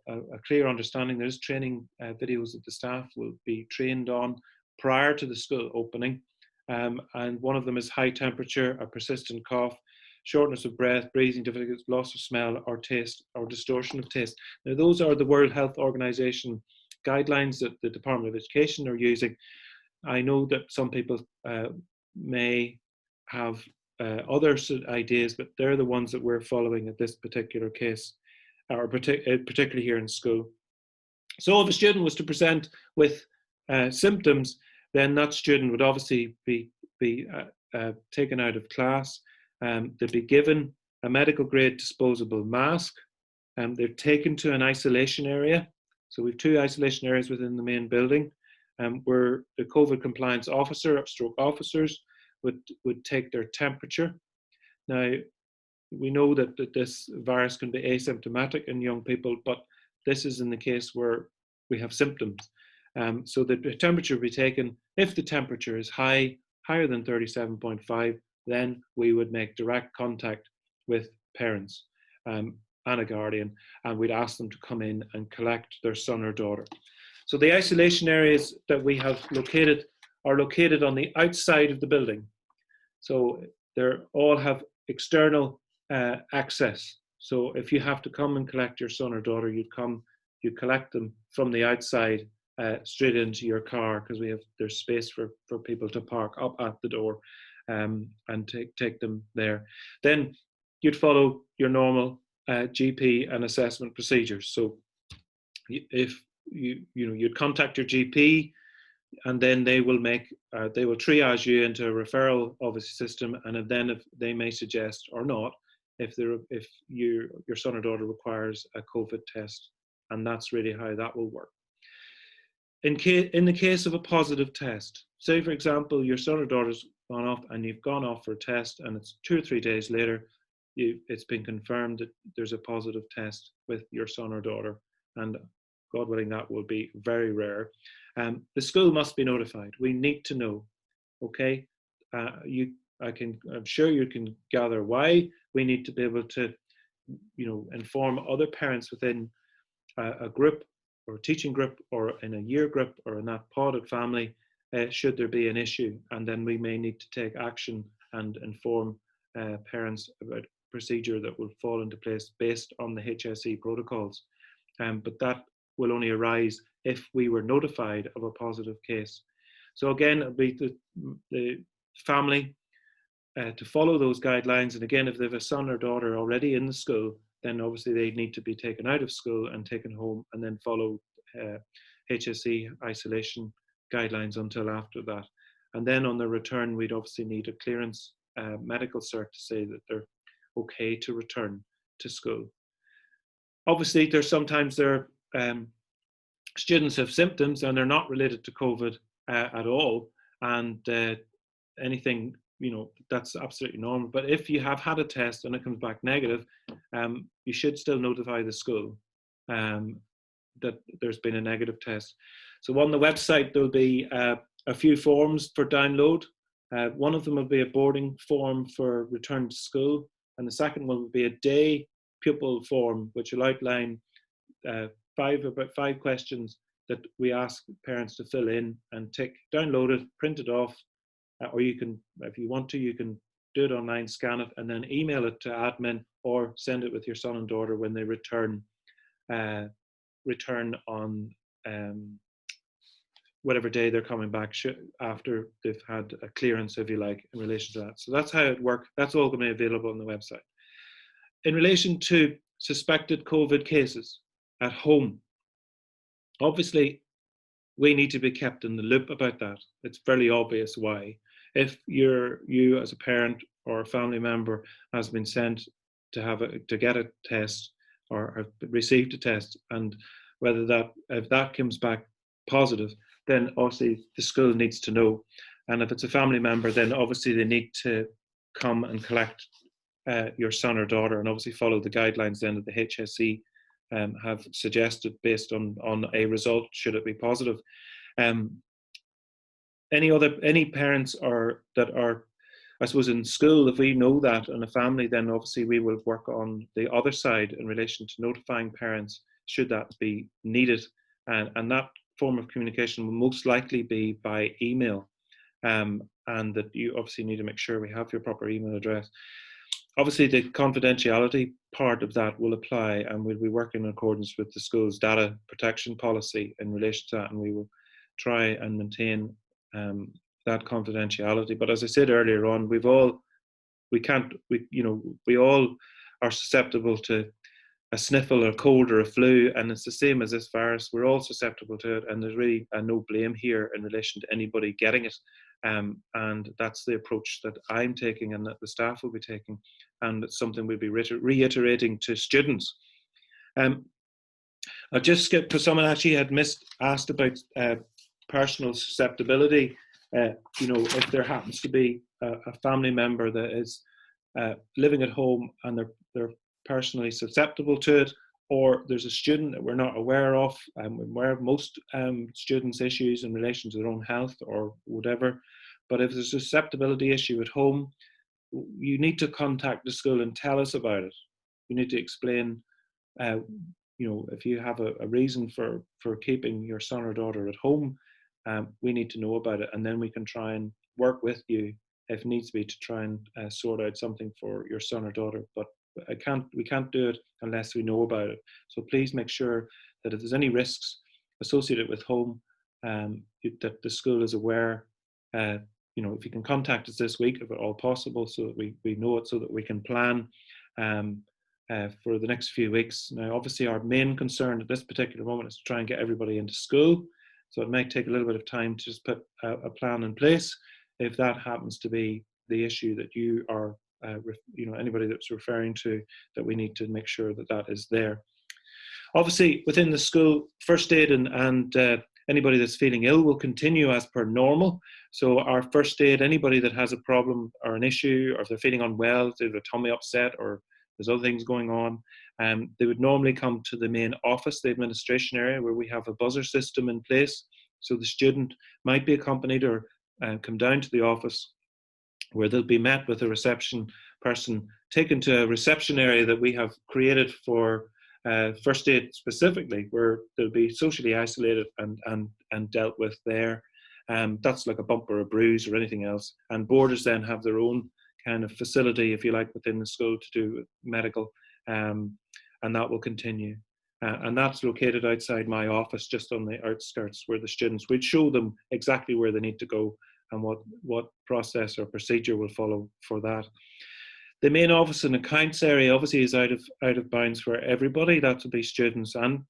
clear understanding. There's training videos that the staff will be trained on prior to the school opening. And one of them is high temperature, a persistent cough, shortness of breath, breathing difficulties, loss of smell or taste, or distortion of taste. Now, those are the World Health Organization guidelines that the Department of Education are using. I know that some people may have other ideas, but they're the ones that we're following at this particular case, or particularly here in school. So if a student was to present with symptoms, then that student would obviously be taken out of class. They'd be given a medical grade disposable mask. They're taken to an isolation area. So we have 2 isolation areas within the main building, where the COVID compliance officer, stroke officers, would take their temperature. Now, we know that this virus can be asymptomatic in young people, but this is in the case where we have symptoms. So the temperature will be taken. If the temperature is higher than 37.5, then we would make direct contact with parents and a guardian, and we'd ask them to come in and collect their son or daughter. So the isolation areas that we have located are located on the outside of the building. So they all have external access. So if you have to come and collect your son or daughter, you collect them from the outside straight into your car, because there's space for people to park up at the door and take them there. Then you'd follow your normal GP and assessment procedures. So if you'd contact your GP, and then they will triage you into a referral obviously system, and then if they may suggest or not if your son or daughter requires a COVID test, and that's really how that will work. In the case of a positive test, say for example your son or daughter's gone off and you've gone off for a test, and it's 2 or 3 days later it's been confirmed that there's a positive test with your son or daughter, and God willing that will be very rare. The school must be notified. We need to know. Okay, I'm sure you can gather why. We need to be able to, inform other parents within a group or a teaching group or in a year group or in that podded family, should there be an issue, and then we may need to take action and inform parents about procedure that will fall into place based on the HSE protocols. But that will only arise if we were notified of a positive case. So again, it'll be the family to follow those guidelines. And again, if they have a son or daughter already in the school, then obviously they need to be taken out of school and taken home, and then follow HSE isolation guidelines until after that. And then on the return, we'd obviously need a clearance medical cert to say that they're okay to return to school. Obviously, there's sometimes students have symptoms and they're not related to COVID at all, and anything, that's absolutely normal. But if you have had a test and it comes back negative, you should still notify the school that there's been a negative test. So on the website, there'll be a few forms for download. One of them will be a boarding form for return to school, and the second one will be a day pupil form, which will outline about 5 questions that we ask parents to fill in and tick, download it, print it off, or you can, if you want to, you can do it online, scan it, and then email it to admin or send it with your son and daughter when they return on whatever day they're coming back after they've had a clearance, if you like, in relation to that. So that's how it works. That's all going to be available on the website. In relation to suspected COVID cases at home, obviously, we need to be kept in the loop about that. It's fairly obvious why. If you as a parent or a family member has been sent to get a test or have received a test, and if that comes back positive, then obviously the school needs to know. And if it's a family member, then obviously they need to come and collect your son or daughter, and obviously follow the guidelines then that the HSE have suggested based on a result, should it be positive. Any parents that are, I suppose, in school, if we know that in a family, then obviously we will work on the other side in relation to notifying parents should that be needed. And that form of communication will most likely be by email. And that you obviously need to make sure we have your proper email address. Obviously, the confidentiality part of that will apply, and we'll be working in accordance with the school's data protection policy in relation to that, and we will try and maintain that confidentiality. But as I said earlier on, we all are susceptible to a sniffle or a cold or a flu, and it's the same as this virus. We're all susceptible to it, and there's really no blame here in relation to anybody getting it. And that's the approach that I'm taking and that the staff will be taking, and it's something we'll be reiterating to students. I just skipped, because someone actually had asked about personal susceptibility. If there happens to be a family member that is living at home and they're personally susceptible to it, or there's a student that we're not aware of, we're aware of most students' issues in relation to their own health or whatever, but if there's a susceptibility issue at home, you need to contact the school and tell us about it. You need to explain, if you have a reason for keeping your son or daughter at home, we need to know about it, and then we can try and work with you if needs be to try and sort out something for your son or daughter. But we can't do it unless we know about it. So please make sure that if there's any risks associated with home, that the school is aware. If you can contact us this week, if at all possible, so that we know it, so that we can plan for the next few weeks. Now, obviously, our main concern at this particular moment is to try and get everybody into school. So it might take a little bit of time to just put a plan in place. If that happens to be the issue that you are, anybody that's referring to, that we need to make sure that that is there. Obviously, within the school, first aid and anybody that's feeling ill will continue as per normal. So our first aid, anybody that has a problem or an issue, or if they're feeling unwell, if they have a tummy upset, or there's other things going on, they would normally come to the main office, the administration area, where we have a buzzer system in place. So the student might be accompanied or come down to the office, where they'll be met with a reception person, taken to a reception area that we have created for first aid specifically, where they'll be socially isolated and dealt with there. That's like a bump or a bruise or anything else. And boarders then have their own kind of facility, if you like, within the school to do with medical, and that will continue. And that's located outside my office, just on the outskirts, where the students, we'd show them exactly where they need to go and what process or procedure will follow for that. The main office and accounts area obviously is out of bounds for everybody. That will be students and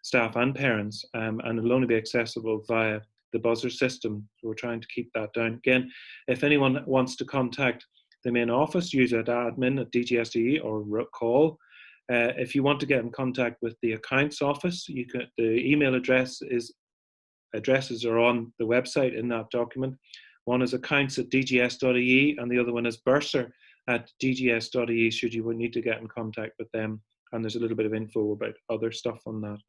staff and parents, and it'll only be accessible via the buzzer system. So we're trying to keep that down. Again, if anyone wants to contact the main office, use at admin at DGSDE or call. If you want to get in contact with the accounts office, the email addresses are on the website in that document. One is accounts@dgs.ie and the other one is bursar@dgs.ie, should you need to get in contact with them. And there's a little bit of info about other stuff on that.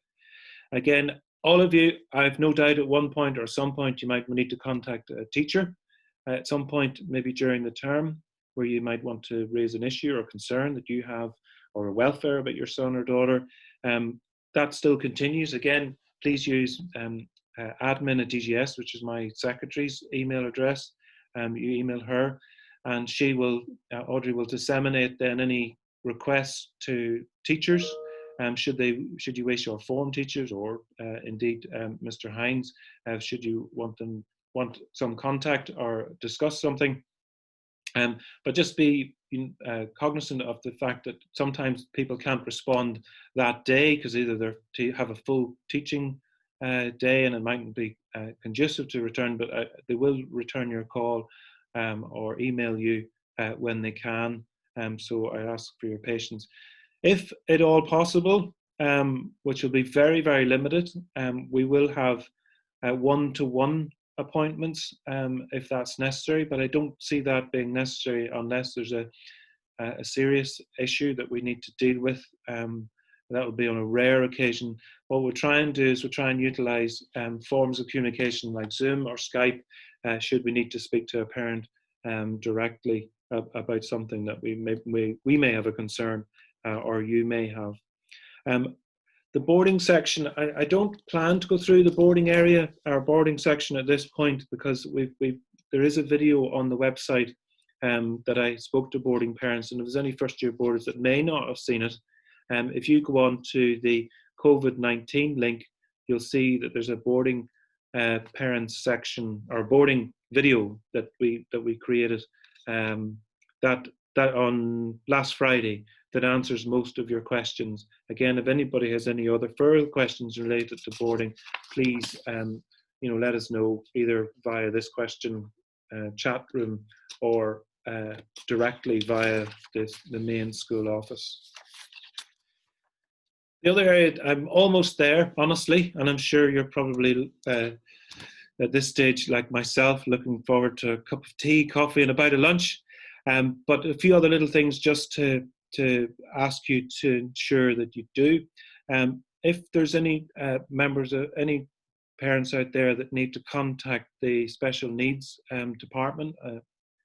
Again, all of you, I've no doubt at one point or some point you might need to contact a teacher at some point, maybe during the term, where you might want to raise an issue or concern that you have, or a welfare about your son or daughter. that still continues. Again, please use admin@DGS, which is my secretary's email address. You email her, and she will, Audrey will disseminate then any requests to teachers. Should you wish, or form teachers, or indeed Mr. Hines, should you want some contact or discuss something. But just be cognizant of the fact that sometimes people can't respond that day because either they have a full teaching day and it mightn't be conducive to return, but they will return your call or email you when they can. So I ask for your patience. If at all possible, which will be very, very limited, we will have one-to-one appointments if that's necessary, but I don't see that being necessary unless there's a serious issue that we need to deal with. That would be on a rare occasion. What we'll try and do is we'll try and utilize forms of communication like Zoom or Skype should we need to speak to a parent directly about something that we may have a concern or you may have. The boarding section, I don't plan to go through the boarding area, our boarding section at this point, because there is a video on the website that I spoke to boarding parents, and if there's any first year boarders that may not have seen it, if you go on to the COVID-19 link, you'll see that there's a boarding parents section, or boarding video that we created that on last Friday, that answers most of your questions. Again, if anybody has any other further questions related to boarding, please let us know either via this question chat room or directly via the main school office. The other area, I'm almost there, honestly, and I'm sure you're probably at this stage, like myself, looking forward to a cup of tea, coffee, and a bite of lunch. But a few other little things just to ask you to ensure that you do. If there's any any parents out there that need to contact the special needs department,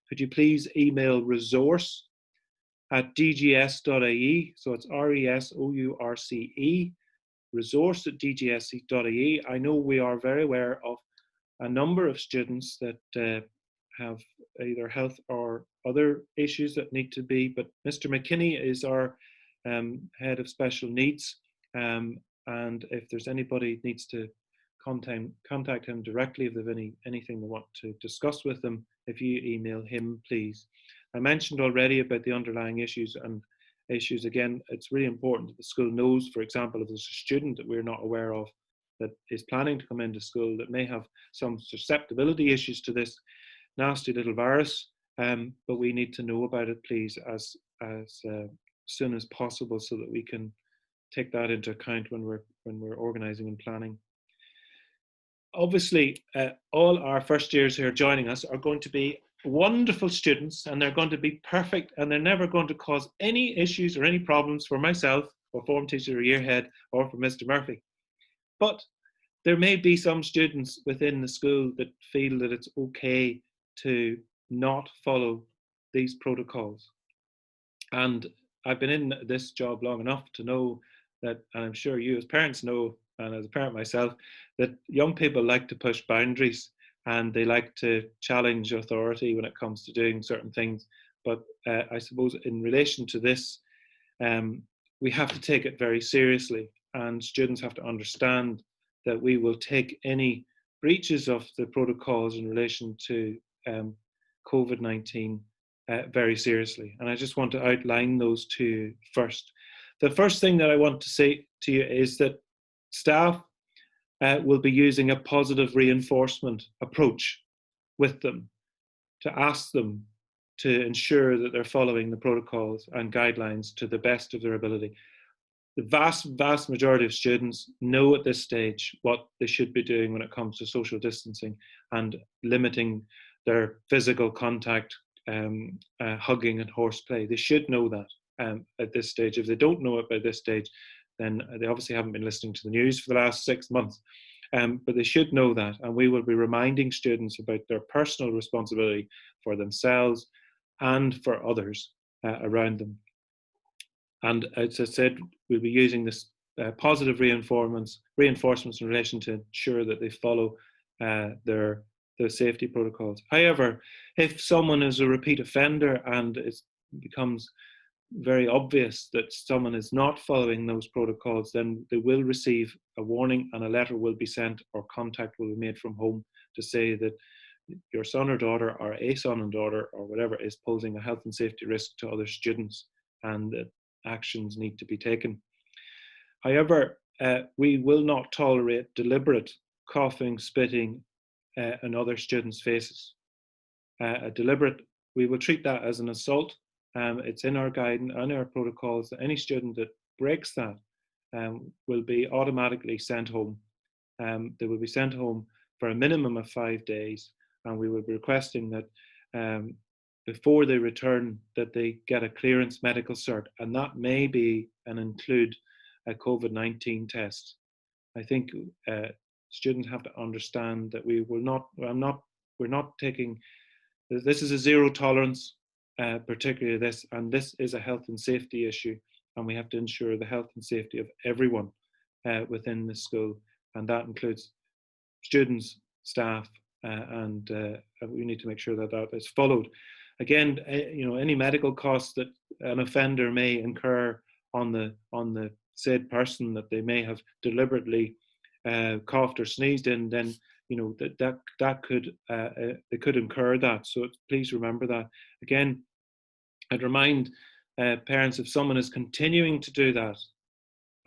could you please email resource@dgs.ie, so it's RESOURCE, resource@dgs.ie. I know we are very aware of a number of students that have either health or other issues that need to be, but Mr. McKinney is our head of special needs, and if there's anybody that needs to contact him directly if they've anything they want to discuss with them, if you email him, please. I mentioned already about the underlying issues, and again, it's really important that the school knows, for example, if there's a student that we're not aware of that is planning to come into school that may have some susceptibility issues to this nasty little virus, but we need to know about it, please, as soon as possible, so that we can take that into account when we're organising and planning. Obviously, all our first years who are joining us are going to be wonderful students, and they're going to be perfect, and they're never going to cause any issues or any problems for myself or form teacher or year head or for Mr. Murphy. But there may be some students within the school that feel that it's okay to not follow these protocols. And I've been in this job long enough to know that, and I'm sure you as parents know, and as a parent myself, that young people like to push boundaries and they like to challenge authority when it comes to doing certain things. But I suppose in relation to this, we have to take it very seriously, and students have to understand that we will take any breaches of the protocols in relation to COVID-19 very seriously. And I just want to outline those two first. The first thing that I want to say to you is that staff will be using a positive reinforcement approach with them to ask them to ensure that they're following the protocols and guidelines to the best of their ability. The vast majority of students know at this stage what they should be doing when it comes to social distancing and limiting their physical contact, hugging and horseplay. They should know that at this stage. If they don't know it by this stage, then they obviously haven't been listening to the news for the last 6 months. But they should know that, and we will be reminding students about their personal responsibility for themselves and for others around them. And as I said, we'll be using this positive reinforcements in relation to ensure that they follow their safety protocols. However, if someone is a repeat offender and it becomes very obvious that someone is not following those protocols, then they will receive a warning and a letter will be sent or contact will be made from home to say that your son or daughter or a son and daughter or whatever is posing a health and safety risk to other students and that actions need to be taken. However, we will not tolerate deliberate coughing, spitting in other students' faces. We will treat that as an assault. It's in our guidance and our protocols that any student that breaks that will be automatically sent home. They will be sent home for a minimum of 5 days, and we will be requesting that before they return that they get a clearance medical cert, and that may be and include a COVID-19 test. I think students have to understand that we're not taking, this is a zero tolerance, particularly this, and this is a health and safety issue, and we have to ensure the health and safety of everyone within the school, and that includes students, staff, and we need to make sure that that is followed. Again, any medical costs that an offender may incur on the said person that they may have deliberately coughed or sneezed in, then that could they could incur that. So please remember that. Again, I'd remind parents, if someone is continuing to do that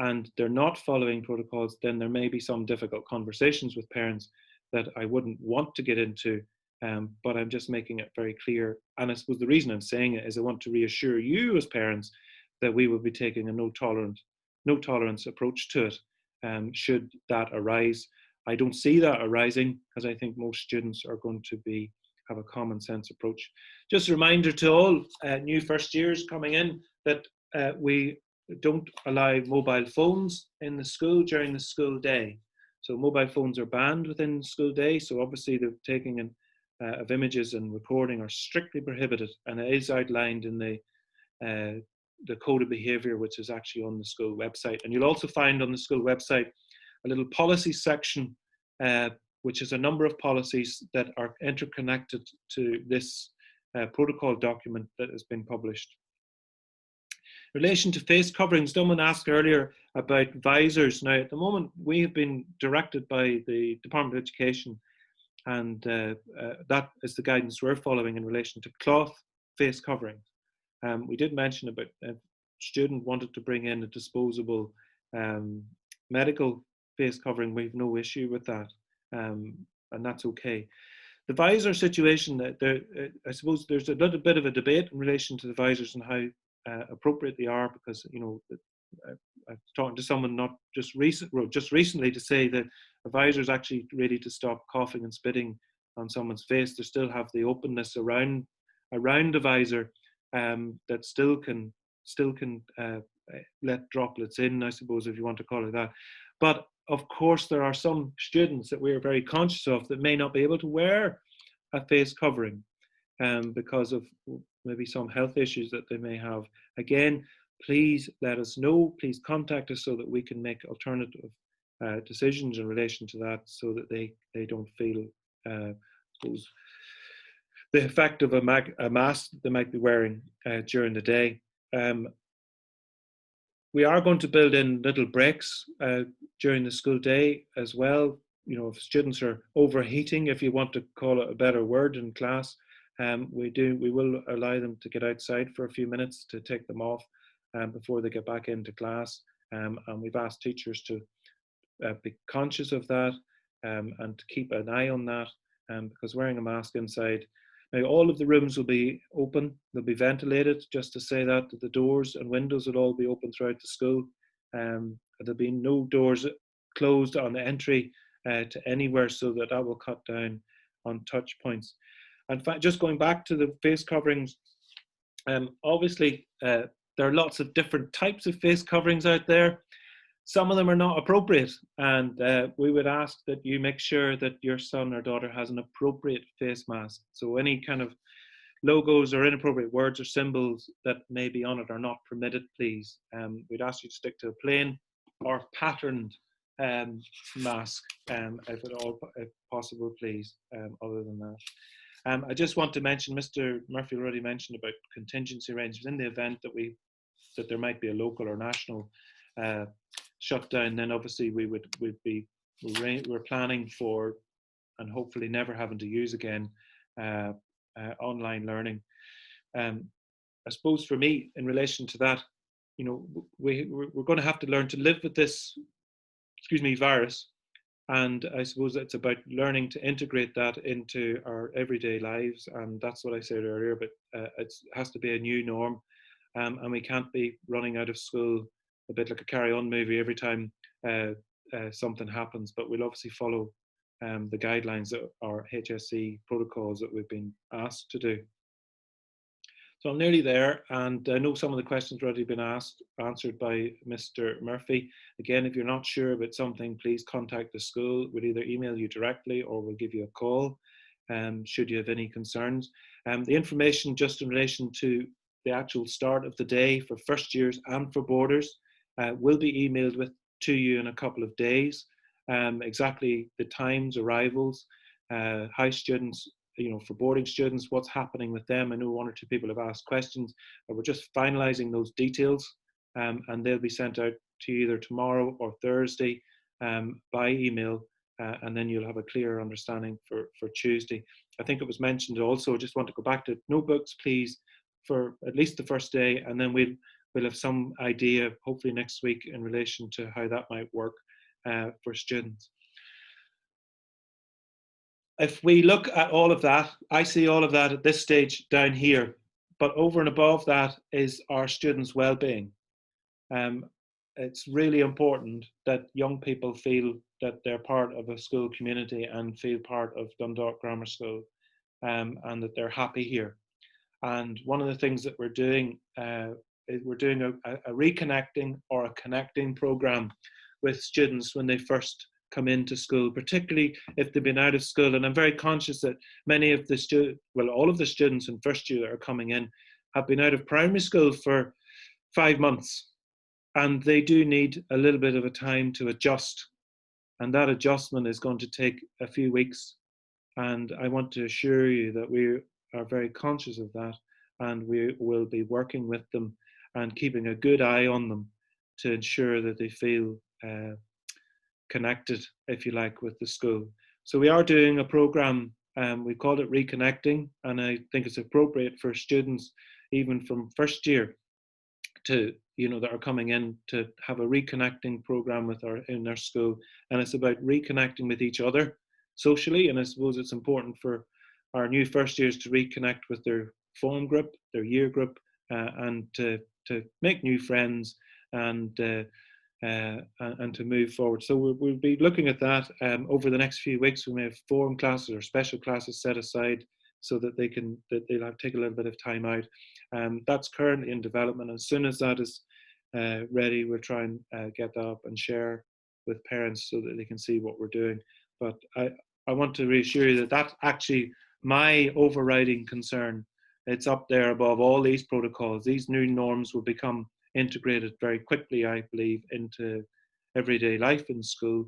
and they're not following protocols, then there may be some difficult conversations with parents that I wouldn't want to get into, but I'm just making it very clear. And I suppose the reason I'm saying it is I want to reassure you as parents that we will be taking a no tolerance approach to it should that arise. I don't see that arising because I think most students are going to have a common sense approach. Just a reminder to all new first years coming in that we don't allow mobile phones in the school during the school day. So mobile phones are banned within the school day. So obviously the taking of images and recording are strictly prohibited, and it is outlined in the code of behaviour, which is actually on the school website. And you'll also find on the school website a little policy section, which is a number of policies that are interconnected to this protocol document that has been published. In relation to face coverings, someone asked earlier about visors. Now, at the moment, we have been directed by the Department of Education, and that is the guidance we're following in relation to cloth face coverings. We did mention about a student wanted to bring in a disposable medical face covering. We have no issue with that, and that's okay. The visor situation, I suppose there's a little bit of a debate in relation to the visors and how appropriate they are, because I was talking to someone not just recently to say that a visor is actually ready to stop coughing and spitting on someone's face. They still have the openness around the visor that still can let droplets in, I suppose, if you want to call it that. But of course, there are some students that we are very conscious of that may not be able to wear a face covering because of maybe some health issues that they may have. Again, please let us know. Please contact us so that we can make alternative decisions in relation to that, so that they don't feel suppose the effect of a mask they might be wearing during the day. We are going to build in little breaks during the school day as well. If students are overheating, if you want to call it a better word, in class, we will allow them to get outside for a few minutes to take them off before they get back into class. And we've asked teachers to be conscious of that and to keep an eye on that, because wearing a mask inside, now all of the rooms will be open, they'll be ventilated, just to say that the doors and windows will all be open throughout the school. There'll be no doors closed on the entry to anywhere, so that will cut down on touch points. In fact, just going back to the face coverings, obviously there are lots of different types of face coverings out there. Some of them are not appropriate, and we would ask that you make sure that your son or daughter has an appropriate face mask. So any kind of logos or inappropriate words or symbols that may be on it are not permitted, please. We'd ask you to stick to a plain or patterned mask, if possible, please, other than that. I just want to mention, Mr. Murphy already mentioned about contingency arrangements in the event that there might be a local or national shutdown. Then obviously we're planning for, and hopefully never having to use again, online learning. I suppose for me, in relation to that, we're going to have to learn to live with this, virus. And I suppose it's about learning to integrate that into our everyday lives. And that's what I said earlier, but it has to be a new norm. And we can't be running out of school a bit like a carry-on movie every time something happens. But we'll obviously follow the guidelines that our HSE protocols that we've been asked to do. So I'm nearly there, and I know some of the questions have already been answered by Mr. Murphy. Again, if you're not sure about something, please contact the school. We'll either email you directly or we'll give you a call should you have any concerns. The information just in relation to the actual start of the day for first years and for boarders will be emailed to you in a couple of days. Exactly the times, arrivals, how students, for boarding students, what's happening with them. I know one or two people have asked questions, but we're just finalizing those details, and they'll be sent out to you either tomorrow or Thursday by email, and then you'll have a clearer understanding for Tuesday. I think it was mentioned also, I just want to go back to notebooks, please, for at least the first day, and then we'll have some idea, hopefully next week, in relation to how that might work for students. If we look at all of that, I see all of that at this stage down here, but over and above that is our students' well-being. It's really important that young people feel that they're part of a school community and feel part of Dundalk Grammar School, and that they're happy here. And one of the things that we're doing is we're doing a reconnecting or a connecting program with students when they first come into school, particularly if they've been out of school. And I'm very conscious that many of the all of the students in first year that are coming in have been out of primary school for 5 months, and they do need a little bit of a time to adjust. And that adjustment is going to take a few weeks. And I want to assure you that we are very conscious of that, and we will be working with them and keeping a good eye on them to ensure that they feel connected, if you like, with the school. So we are doing a program, we call it Reconnecting, and I think it's appropriate for students even from first year to, that are coming in to have a reconnecting program in their school. And it's about reconnecting with each other socially, and I suppose it's important for our new first years to reconnect with their form group, their year group, and to make new friends and to move forward. So we'll be looking at that over the next few weeks. We may have form classes or special classes set aside so that they'll have to take a little bit of time out. That's currently in development. As soon as that is ready, we'll try and get that up and share with parents so that they can see what we're doing. But I want to reassure you that that's actually my overriding concern. It's up there above all these protocols. These new norms will become integrated very quickly, I believe, into everyday life in school,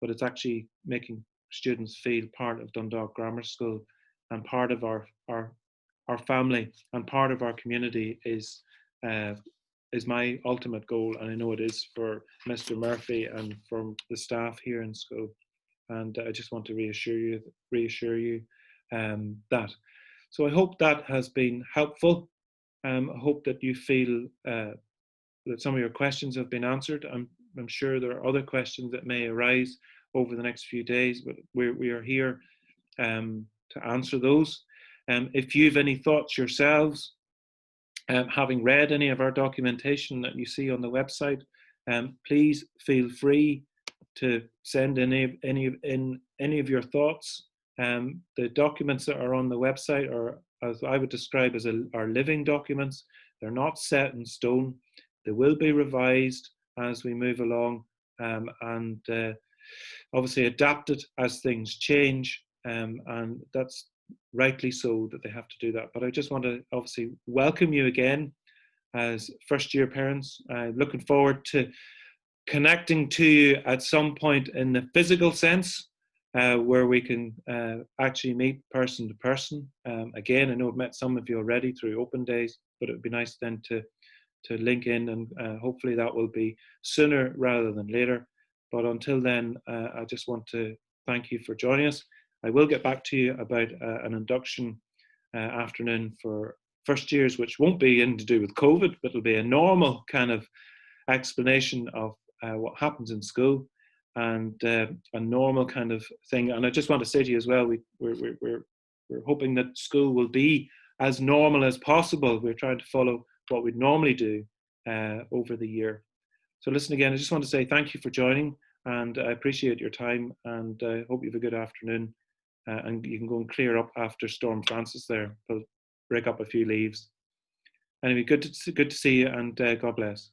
but it's actually making students feel part of Dundalk Grammar School and part of our family and part of our community is my ultimate goal, and I know it is for Mr. Murphy and from the staff here in school. And I just want to reassure you that. So I hope that has been helpful. I hope that you feel that some of your questions have been answered. I'm sure there are other questions that may arise over the next few days, but we are here to answer those. If you have any thoughts yourselves, having read any of our documentation that you see on the website, please feel free to send any of your thoughts. The documents that are on the website are, as I would describe, are living documents. They're not set in stone. They will be revised as we move along, and obviously adapted as things change, and that's rightly so that they have to do that. But I just want to obviously welcome you again as first year parents. Looking forward to connecting to you at some point in the physical sense, where we can actually meet person to person. Again, I know I've met some of you already through open days, but it would be nice then to link in, and hopefully that will be sooner rather than later. But until then, I just want to thank you for joining us. I will get back to you about an induction afternoon for first years, which won't be in to do with COVID, but it'll be a normal kind of explanation of what happens in school, and a normal kind of thing. And I just want to say to you as well, we're hoping that school will be as normal as possible. We're trying to follow what we'd normally do over the year. So listen, again, I just want to say thank you for joining, and I appreciate your time, and I hope you have a good afternoon, and you can go and clear up after Storm Francis there. We'll break up a few leaves. Anyway, good to see you, and God bless.